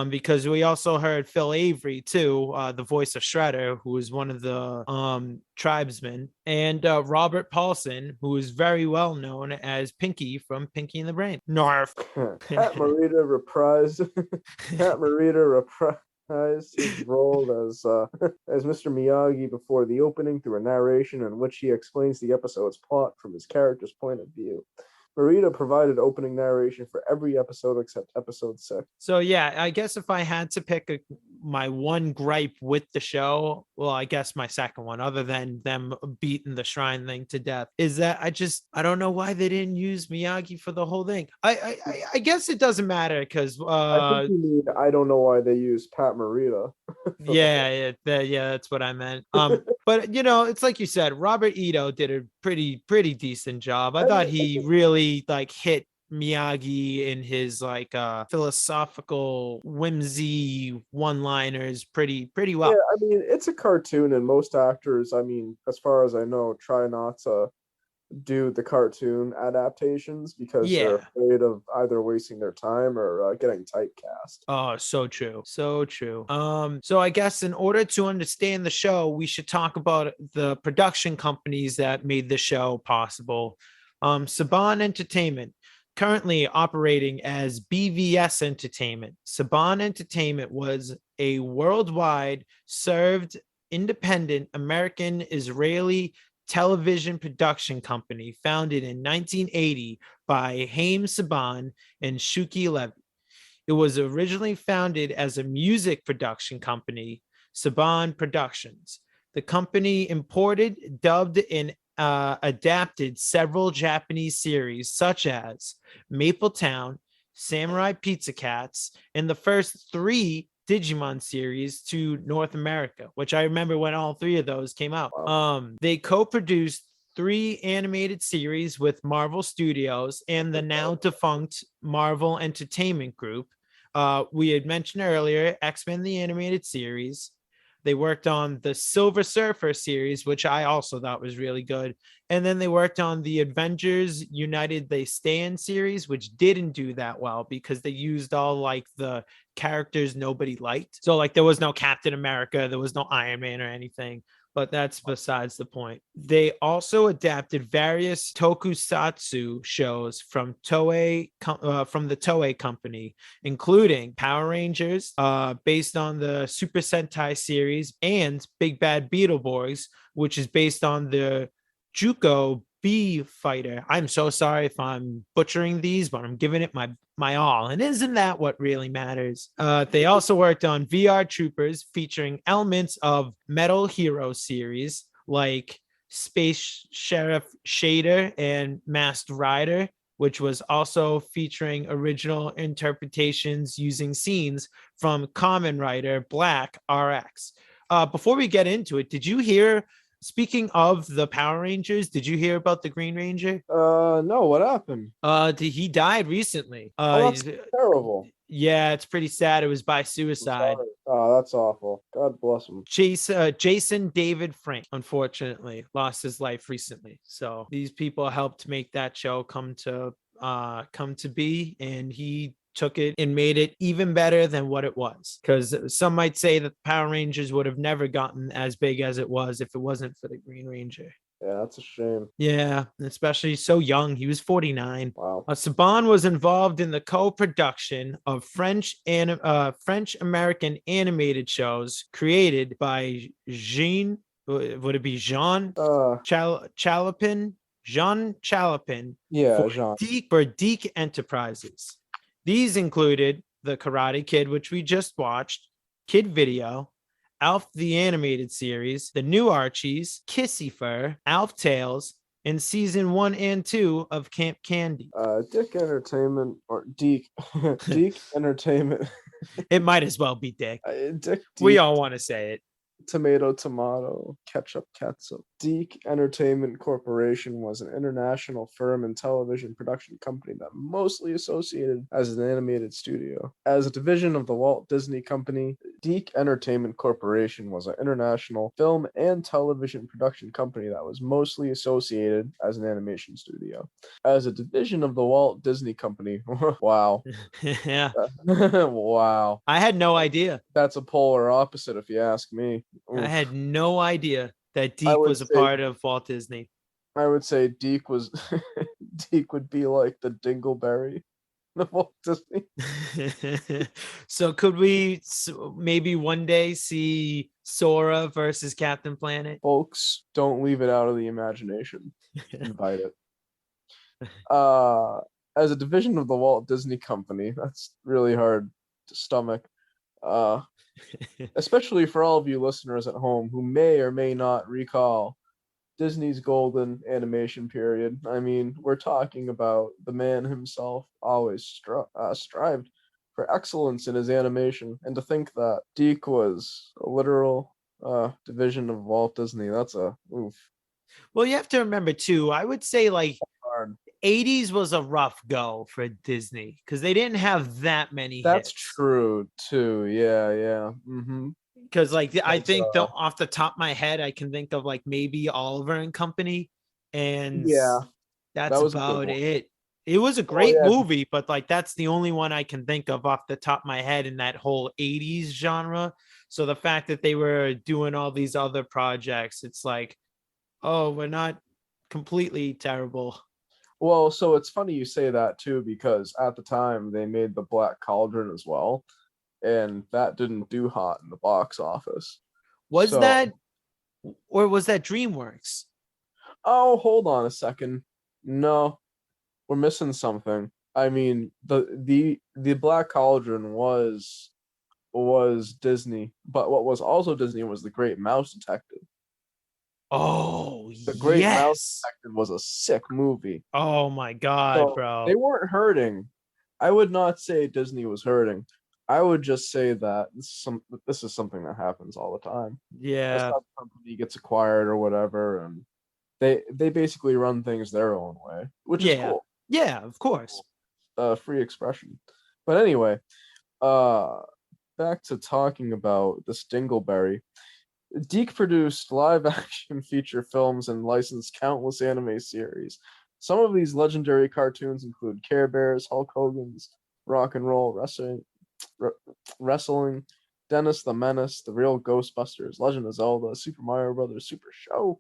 Because we also heard Phil Avery too, the voice of Shredder, who is one of the tribesmen, and Robert Paulson, who is very well known as Pinky from Pinky and the Brain. Narf. Pat Morita reprised his role as Mr. Miyagi before the opening through a narration in which he explains the episode's plot from his character's point of view. Morita provided opening narration for every episode except episode 6. So yeah, I guess if I had to pick my one gripe with the show, well, I guess my second one, other than them beating the shrine thing to death, is that I don't know why they didn't use Miyagi for the whole thing. I guess it doesn't matter because I think you mean I don't know why they used Pat Morita. yeah, that's what I meant. But it's like you said, Robert Ito did a pretty decent job. I thought he really hit Miyagi in his philosophical whimsy one-liners pretty well. Yeah, I mean, it's a cartoon, and most actors, I mean, as far as I know, try not to do the cartoon adaptations because they're afraid of either wasting their time or getting typecast. Oh, so true. So I guess in order to understand the show, we should talk about the production companies that made the show possible. Saban Entertainment, currently operating as BVS Entertainment. Saban Entertainment was a worldwide served independent American Israeli television production company founded in 1980 by Haim Saban and Shuki Levy. It was originally founded as a music production company, Saban Productions. The company imported, dubbed, and adapted several Japanese series such as Maple Town, Samurai Pizza Cats, and the first 3 Digimon series to North America, which I remember when all 3 of those came out. They co-produced 3 animated series with Marvel Studios and the now defunct Marvel Entertainment Group. We had mentioned earlier X-Men the Animated Series. They worked on the Silver Surfer series, which I also thought was really good. And then they worked on the Avengers United They Stand series, which didn't do that well because they used all the characters nobody liked. So there was no Captain America, there was no Iron Man or anything, but that's besides the point. They also adapted various tokusatsu shows from Toei, from the Toei company, including Power Rangers, based on the Super Sentai series, and Big Bad Beetleborgs, which is based on the Juko B Fighter. I'm so sorry if I'm butchering these, but I'm giving it my all. And isn't that what really matters? They also worked on VR Troopers, featuring elements of Metal Hero series like Space Sheriff Shader and Masked Rider, which was also featuring original interpretations using scenes from Kamen Rider Black RX. Before we get into it, did you hear? Speaking of the Power Rangers, did you hear about the Green Ranger? No, what happened? He died recently. That's terrible. Yeah, it's pretty sad. It was by suicide. Oh, that's awful. God bless him. Jason David Frank, unfortunately, lost his life recently. So these people helped make that show come to be, and he took it and made it even better than what it was. Because some might say that Power Rangers would have never gotten as big as it was if it wasn't for the Green Ranger. Yeah, that's a shame. Yeah, especially so young. He was 49. Wow. Saban was involved in the co-production of French American animated shows created by Jean. Would it be Jean Chalopin? Jean Chalopin Yeah, for Jean. Deke Enterprises. These included The Karate Kid, which we just watched, Kid Video, Alf the Animated Series, The New Archies, Kissy Fur, Alf Tales, and season 1 and 2 of Camp Candy. Dick Entertainment or Deke Deke Entertainment. It might as well be Dick. Dick. We all want to say it. Tomato, ketchup, catsup. Deke Entertainment Corporation was an international film and television production company that mostly associated as an animated studio. As a division of the Walt Disney Company, Deke Entertainment Corporation was an international film and television production company that was mostly associated as an animation studio. As a division of the Walt Disney Company, wow. Yeah. Wow. I had no idea. That's a polar opposite if you ask me. I Oof. had no idea that Deke would was a say- part of Walt Disney. I would say Deke was Deke would be like the Dingleberry of Walt Disney. So could we maybe one day see Sora versus Captain Planet? Folks, don't leave it out of the imagination. Invite it. As a division of the Walt Disney Company, that's really hard to stomach. Especially for all of you listeners at home who may or may not recall Disney's golden animation period. I mean, we're talking about the man himself always strived for excellence in his animation, and to think that Deke was a literal division of Walt Disney, that's a oof. Well, you have to remember too, I would say like Hard. 80s was a rough go for Disney because they didn't have that many That's hits. true too. Yeah. Mm-hmm. Because like I That's, think off the top of my head, I can think of like maybe Oliver and Company, and Yeah, that's was a good about one. it. It was a great yeah. movie, but like that's the only one I can think of off the top of my head in that whole 80s genre. So the fact that they were doing all these other projects, it's like, oh, we're not completely terrible. Well, so it's funny you say that too, because at the time they made the Black Cauldron as well, and that didn't do hot in the box office. Was So- that, or was that DreamWorks? Oh, hold on a second. No, we're missing something. I mean, the Black Cauldron was Disney, but what was also Disney was The Great Mouse Detective. Oh, The Great Mouse yes. Detective was a sick movie. Oh my God, So, bro. They weren't hurting. I would not say Disney was hurting. I would just say that this is something that happens all the time. Yeah. A company gets acquired or whatever, and they basically run things their own way, which is Yeah. cool. Yeah, of course. Free expression. But anyway, back to talking about this Dingleberry. Deke produced live-action feature films and licensed countless anime series. Some of these legendary cartoons include Care Bears, Hulk Hogan's Rock and Roll Wrestling, Dennis the Menace, The Real Ghostbusters, Legend of Zelda, Super Mario Brothers Super Show,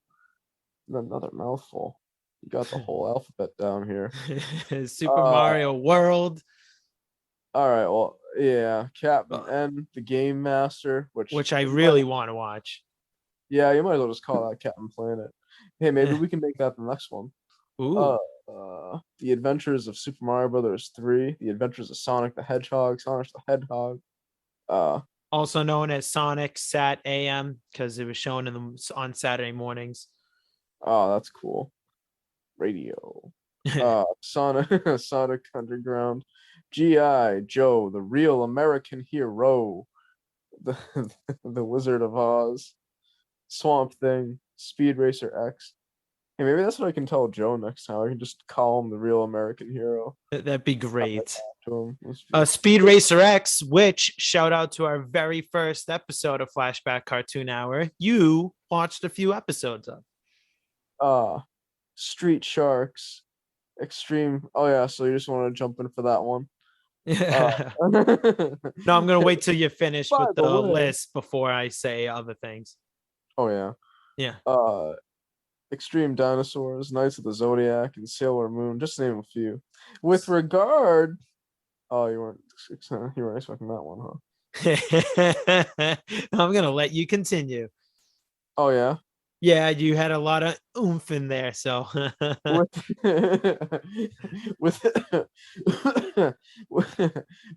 and another mouthful. You got the whole alphabet down here. Super Mario World, All right, well, yeah, Captain N, the Game Master, which I really want to watch. Yeah, you might as well just call that Captain Planet. Hey, maybe we can make that the next one. Ooh. The Adventures of Super Mario Brothers 3, The Adventures of Sonic the Hedgehog, Sonic the Hedgehog. Also known as Sonic Sat AM because it was shown on Saturday mornings. Oh, that's cool. Radio. Sonic Underground, G.I. Joe, the Real American Hero, the Wizard of Oz, Swamp Thing, Speed Racer X. Hey, maybe that's what I can tell Joe next time. I can just call him the Real American Hero That'd be great. to him. Speed Racer X, which shout out to our very first episode of Flashback Cartoon Hour. You watched a few episodes of. Street Sharks, Extreme. Oh yeah, so you just want to jump in for that one. No, I'm gonna wait till you're finished By with the the way- list before I say other things. Oh yeah. Yeah. Extreme Dinosaurs, Knights of the Zodiac, and Sailor Moon, just to name a few. With regard, oh, you weren't expecting that one, huh? I'm gonna let you continue. Oh yeah. Yeah, you had a lot of oomph in there, so with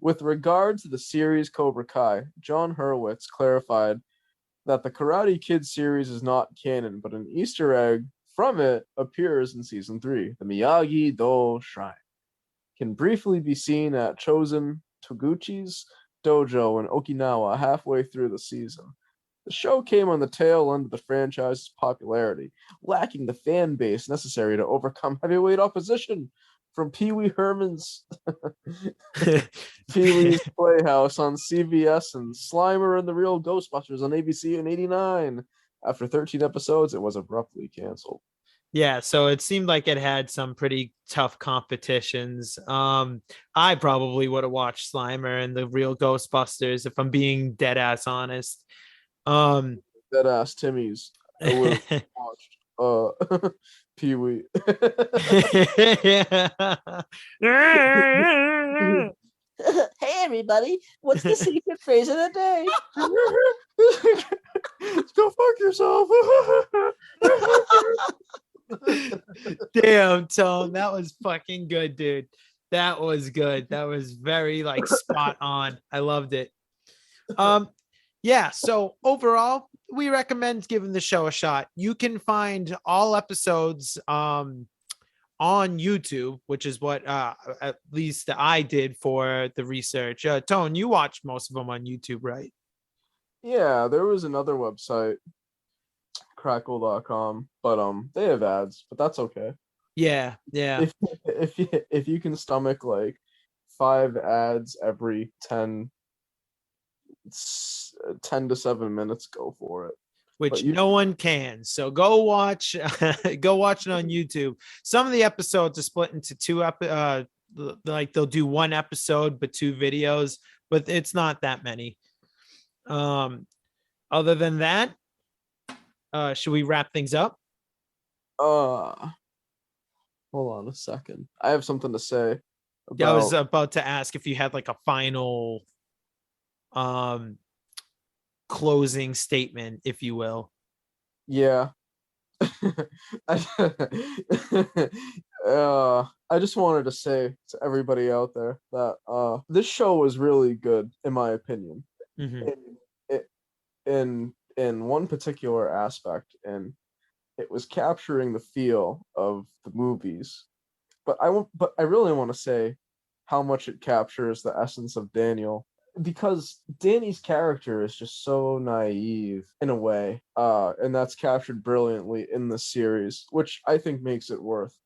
with regard to the series Cobra Kai, John Hurwitz clarified that the Karate Kid series is not canon, but an Easter egg from it appears in season 3. The Miyagi-Do Shrine can briefly be seen at Chosen Toguchi's dojo in Okinawa halfway through the season. The show came on the tail end of the franchise's popularity, lacking the fan base necessary to overcome heavyweight opposition from Pee Wee Herman's Pee Wee's Playhouse on CBS and Slimer and the Real Ghostbusters on ABC in '89. After 13 episodes, it was abruptly canceled. yeah, so it seemed like it had some pretty tough competitions. I probably would have watched Slimer and the Real Ghostbusters if I'm being dead ass honest. Deadass Timmy's. I would have watched Pee Wee. Hey everybody, what's the secret phrase of the day? Go fuck yourself. Damn, Tone, that was fucking good, dude. That was good. That was very like spot on. I loved it. Yeah, so overall, we recommend giving the show a shot. You can find all episodes on YouTube, which is what at least I did for the research. Tone, you watched most of them on YouTube, right? Yeah, there was another website, crackle.com, but they have ads, but that's okay. Yeah, yeah. If you can stomach like 5 ads every 10 to 7 minutes, go for it. Which But you- no one can. So go watch go watch it on YouTube. Some of the episodes are split into two like they'll do one episode but 2 videos, but it's not that many. Other than that, should we wrap things up? Hold on a second. I have something to say. Yeah, I was about- about to ask if you had like a final closing statement, if you will. Yeah. I just wanted to say to everybody out there that this show was really good, in my opinion. Mhm. In one particular aspect, and it was capturing the feel of the movies. But I really want to say how much it captures the essence of Daniel, because Danny's character is just so naive in a way, and that's captured brilliantly in the series, which I think makes it worth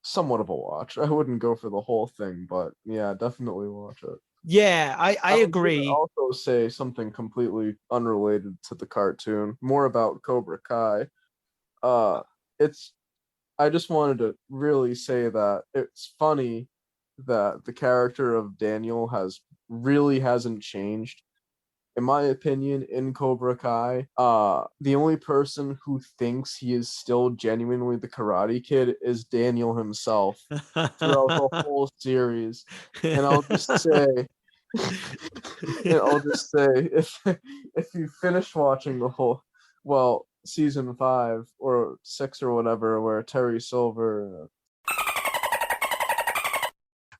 somewhat of a watch. I wouldn't go for the whole thing, but yeah, definitely watch it. Yeah, I would agree. also say something completely unrelated to the cartoon, more about Cobra Kai. I just wanted to really say that it's funny that the character of Daniel hasn't changed. In my opinion, in Cobra Kai, the only person who thinks he is still genuinely the Karate Kid is Daniel himself throughout the whole series. And I'll just say, if you finish watching the whole, well, season 5 or 6 or whatever, where Terry Silver.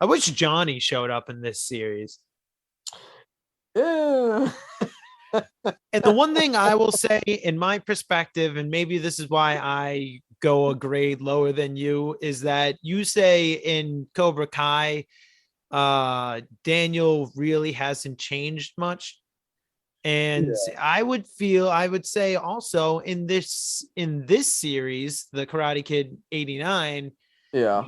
I wish Johnny showed up in this series. Yeah. And the one thing I will say, in my perspective, and maybe this is why I go a grade lower than you, is that you say in Cobra Kai, Daniel really hasn't changed much. And I would say also in this series, the Karate Kid '89, Yeah.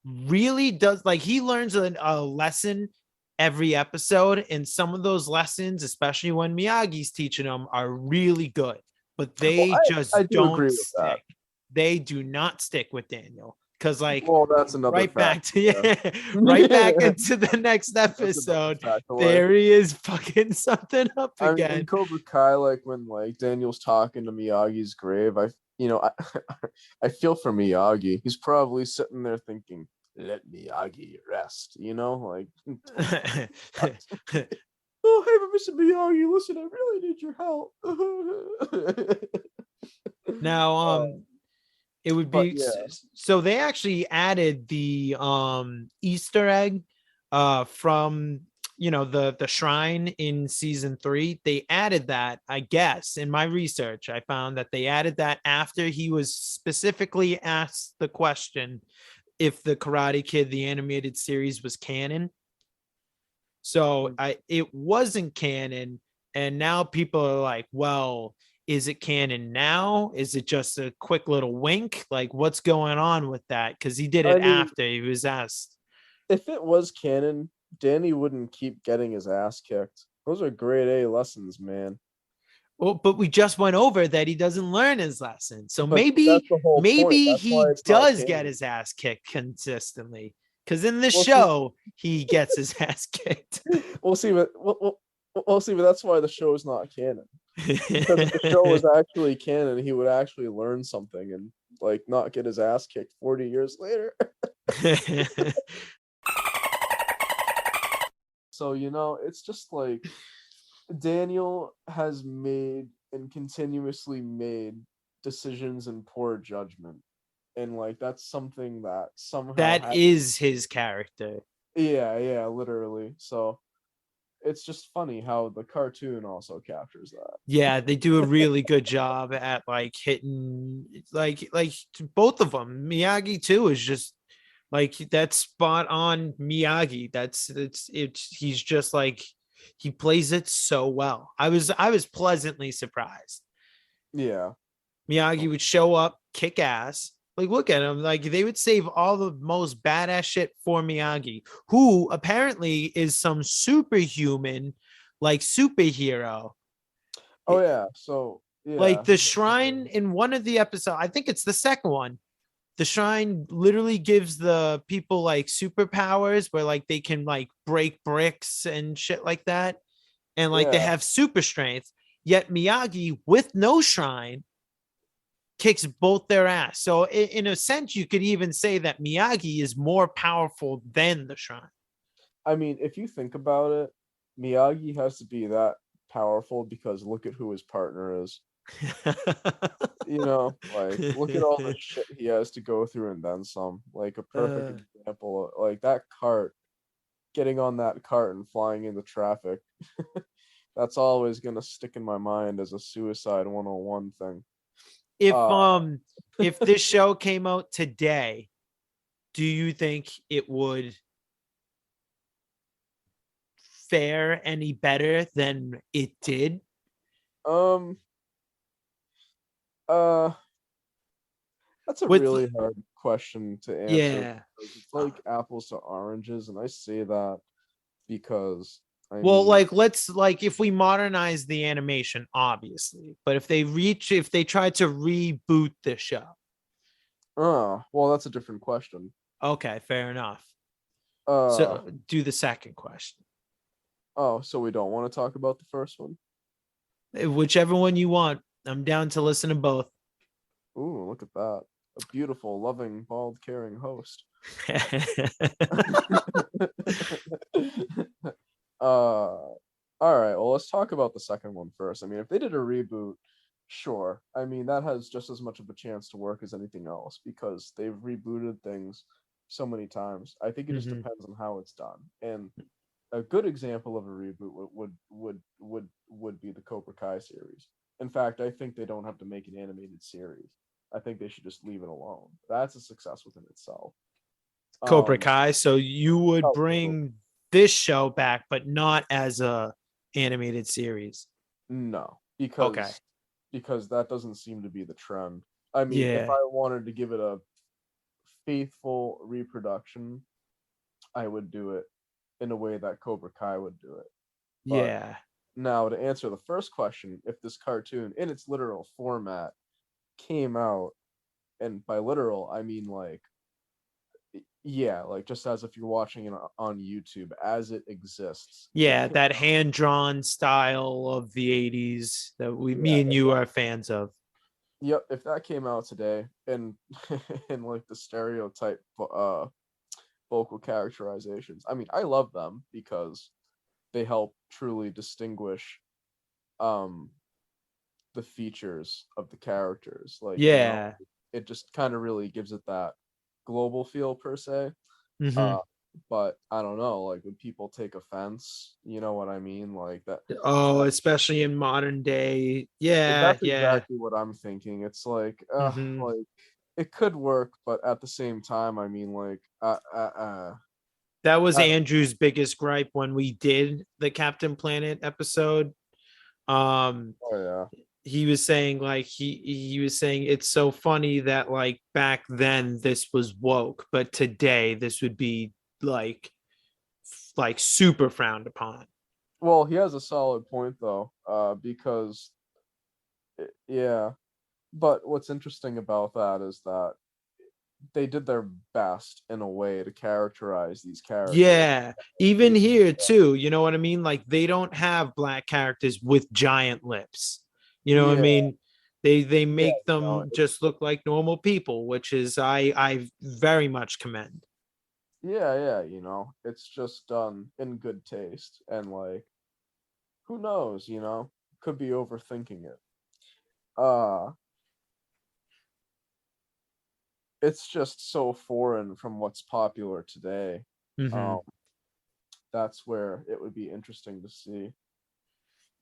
really does, like, he learns a lesson every episode, and some of those lessons, especially when Miyagi's teaching them, are really good, but they Well, just I do don't agree with that. stick. They do not stick with Daniel. because like Well, that's another right back fact, to yeah. right back into the next That's another episode. fact. Like, There he is fucking something up I mean, in again. Cobra Kai, like when like Daniel's talking to Miyagi's grave, I I feel for Miyagi. He's probably sitting there thinking, "Let Miyagi rest," like. Oh, hey, Mr. Miyagi, listen, I really need your help. Now, it would but be yeah. so they actually added the Easter egg from the shrine in season 3. They added that, I guess. In my research, I found that they added that after he was specifically asked the question if the Karate Kid the animated series was canon. So it wasn't canon, and now people are like, well, is it canon now? Is it just a quick little wink? Like, what's going on with that? Because he did I it mean, after he was asked. if it was canon, Danny wouldn't keep getting his ass kicked. Those are grade A lessons, man. Well, but we just went over that he doesn't learn his lesson. So But maybe that's the whole point. That's why he it's not does get canon. his ass kicked consistently. Because in the Well, see- show, he gets his ass kicked. We'll see, but we'll see, but that's why the show is not canon. Because if the show was actually canon, he would actually learn something and like not get his ass kicked 40 years later. So it's just like Daniel has made and continuously made decisions in poor judgment, and like that's something that somehow That is his character. yeah, literally. So it's just funny how the cartoon also captures that. Yeah, they do a really good job at like hitting like both of them. Miyagi too is just like that's spot on Miyagi. He's just like he plays it so well. I was pleasantly surprised. Yeah. Miyagi would show up, kick ass. Like, look at him. Like, they would save all the most badass shit for Miyagi, who apparently is some superhuman, like, superhero. Oh yeah. So yeah. Like, the shrine in one of the episodes, I think it's the second one. The shrine literally gives the people like superpowers where like they can like break bricks and shit like that. And like they Yeah. have super strength. Yet Miyagi, with no shrine, kicks both their ass. So in a sense, you could even say that Miyagi is more powerful than the shrine. I mean, if you think about it, Miyagi has to be that powerful because look at who his partner is. Like look at all the shit he has to go through and then some. Like a perfect example, like that cart, getting on that cart and flying into traffic. That's always gonna stick in my mind as a Suicide 101 thing. If this show came out today, do you think it would fare any better than it did? That's a With- really hard question to answer. Yeah. Because it's like apples to oranges, and I say that because Well, like let's like if we modernize the animation, obviously, but if they try to reboot the show. well, that's a different question. Okay, fair enough. So So do the second question. so we don't want to talk about the first one? Whichever one you want. I'm down to listen to both. Ooh, look at that. A beautiful, loving, bald, caring host. All right, well, let's talk about the second one first. I mean, if they did a reboot, sure. I mean, that has just as much of a chance to work as anything else because they've rebooted things so many times. I think it just depends on how it's done. And a good example of a reboot would be the Cobra Kai series. In fact, I think they don't have to make an animated series. I think they should just leave it alone. That's a success within itself. Cobra Kai. So you would Oh, bring this show back, but not as a animated series. No, Okay. because that doesn't seem to be the trend. I mean, Yeah. if I wanted to give it a faithful reproduction, I would do it in a way that Cobra Kai would do it. But Yeah. now, to answer the first question, if this cartoon in its literal format came out, and by literal I mean like Yeah, like just as if you're watching it on YouTube as it exists. Yeah, that hand drawn style of the 80s that me Yeah, and you are fans of. Yep, if that came out today and in like the stereotype vocal characterizations, I mean, I love them because they help truly distinguish um the features of the characters. Like, Yeah. it just kind of really gives it that global feel per se. Mhm. Uh, but I don't know, like, would people take offense? You know what I mean? Like that. Oh, especially in modern day. Yeah, That's yeah. exactly what I'm thinking. It's Mhm. like it could work, but at the same time, I mean, like, That was I don't- Andrew's biggest gripe when we did the Captain Planet episode. Um, oh yeah, he was saying like he was saying it's so funny that like back then this was woke, but today this would be like super frowned upon. well, he has a solid point though, because yeah, but what's interesting about that is that they did their best in a way to characterize these characters. Yeah, even here too, you know what I mean? Like they don't have black characters with giant lips. You know what I Yeah, mean? They yeah, make them just look like normal people, which is I very much commend. yeah, it's just done in good taste, and like, who knows, could be overthinking it. Uh, it's just so foreign from what's popular today. Mhm. Um, that's where it would be interesting to see.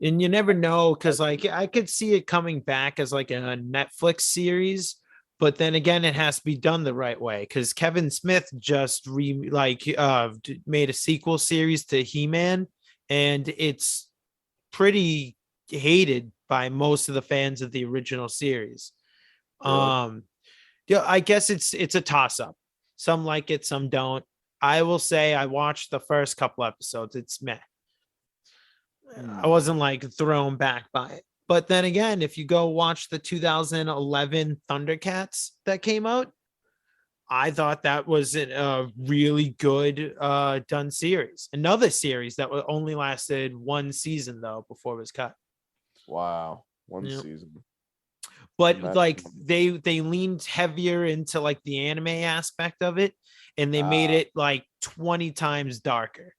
And you never know because like I could see it coming back as like a Netflix series, but then again it has to be done the right way because Kevin Smith just made a sequel series to He-Man, and it's pretty hated by most of the fans of the original series. Really? Yeah, I guess it's a toss up. Some like it, some don't. I will say I watched the first couple episodes. It's meh. I Hmm. wasn't like thrown back by it. But then again, if you go watch the 2011 Thundercats that came out, I thought that was a really good done series. Another series that only lasted one season though before it was cut. Wow, one Yeah. season. But like Imagine. they leaned heavier into like the anime aspect of it, and they made Ah, it like 20 times darker.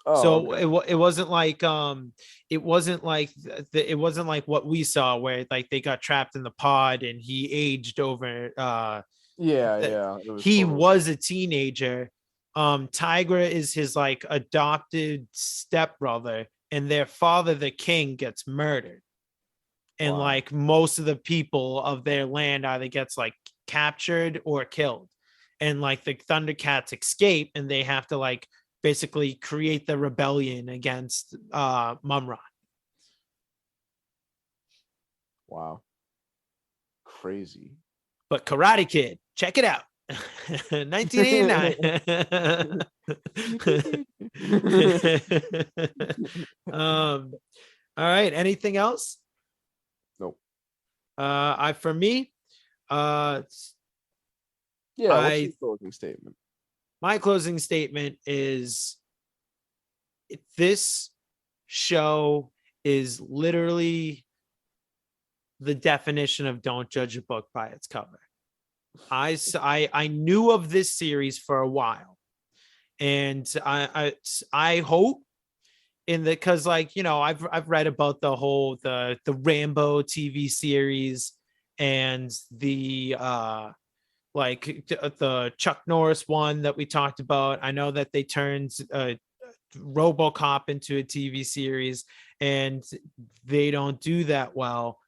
oh, So okay. it wasn't like it wasn't like it wasn't like what we saw where like they got trapped in the pod and he aged over Yeah, that yeah. It was he totally. was a teenager. Tigra is his like adopted stepbrother, and their father, the king, gets murdered. And Wow. like most of the people of their land either gets like captured or killed. And like the Thundercats escape and they have to like basically create the rebellion against Mumra. Wow. Crazy. But Karate Kid, check it out. 1989. All right. Anything else? Nope. I for me, uh Yeah, what's your I closing statement? my closing statement is this show is literally the definition of don't judge a book by its cover. I knew of this series for a while, and I hope in the because like I've read about the Rambo TV series and the the Chuck Norris one that we talked about. I know that they turned RoboCop into a TV series, and they don't do that well.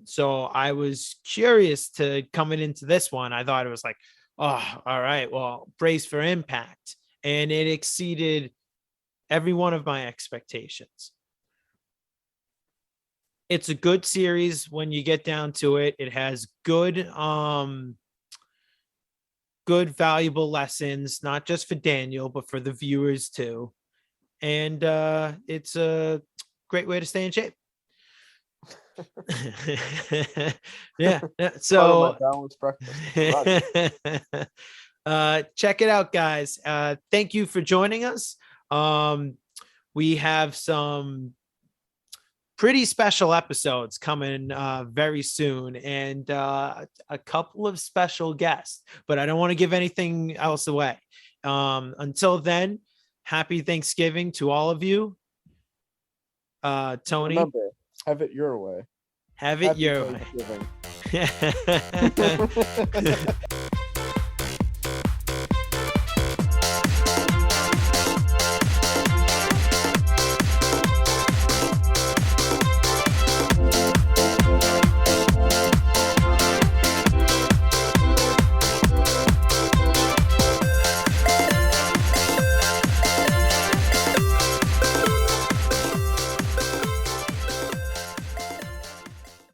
So I was curious to coming into this one. I thought it was like, oh, all right, well, brace for impact, and it exceeded every one of my expectations. It's a good series when you get down to it. It has good valuable lessons, not just for Daniel, but for the viewers too. And it's a great way to stay in shape. Yeah. Part of my So balanced breakfast. Roger. Check it out, guys. Thank you for joining us. We have some pretty special episodes coming very soon, and a couple of special guests, but I don't want to give anything else away. Until then, happy Thanksgiving to all of you. Tony, Remember, have it your way. have it Happy your way. Thanksgiving.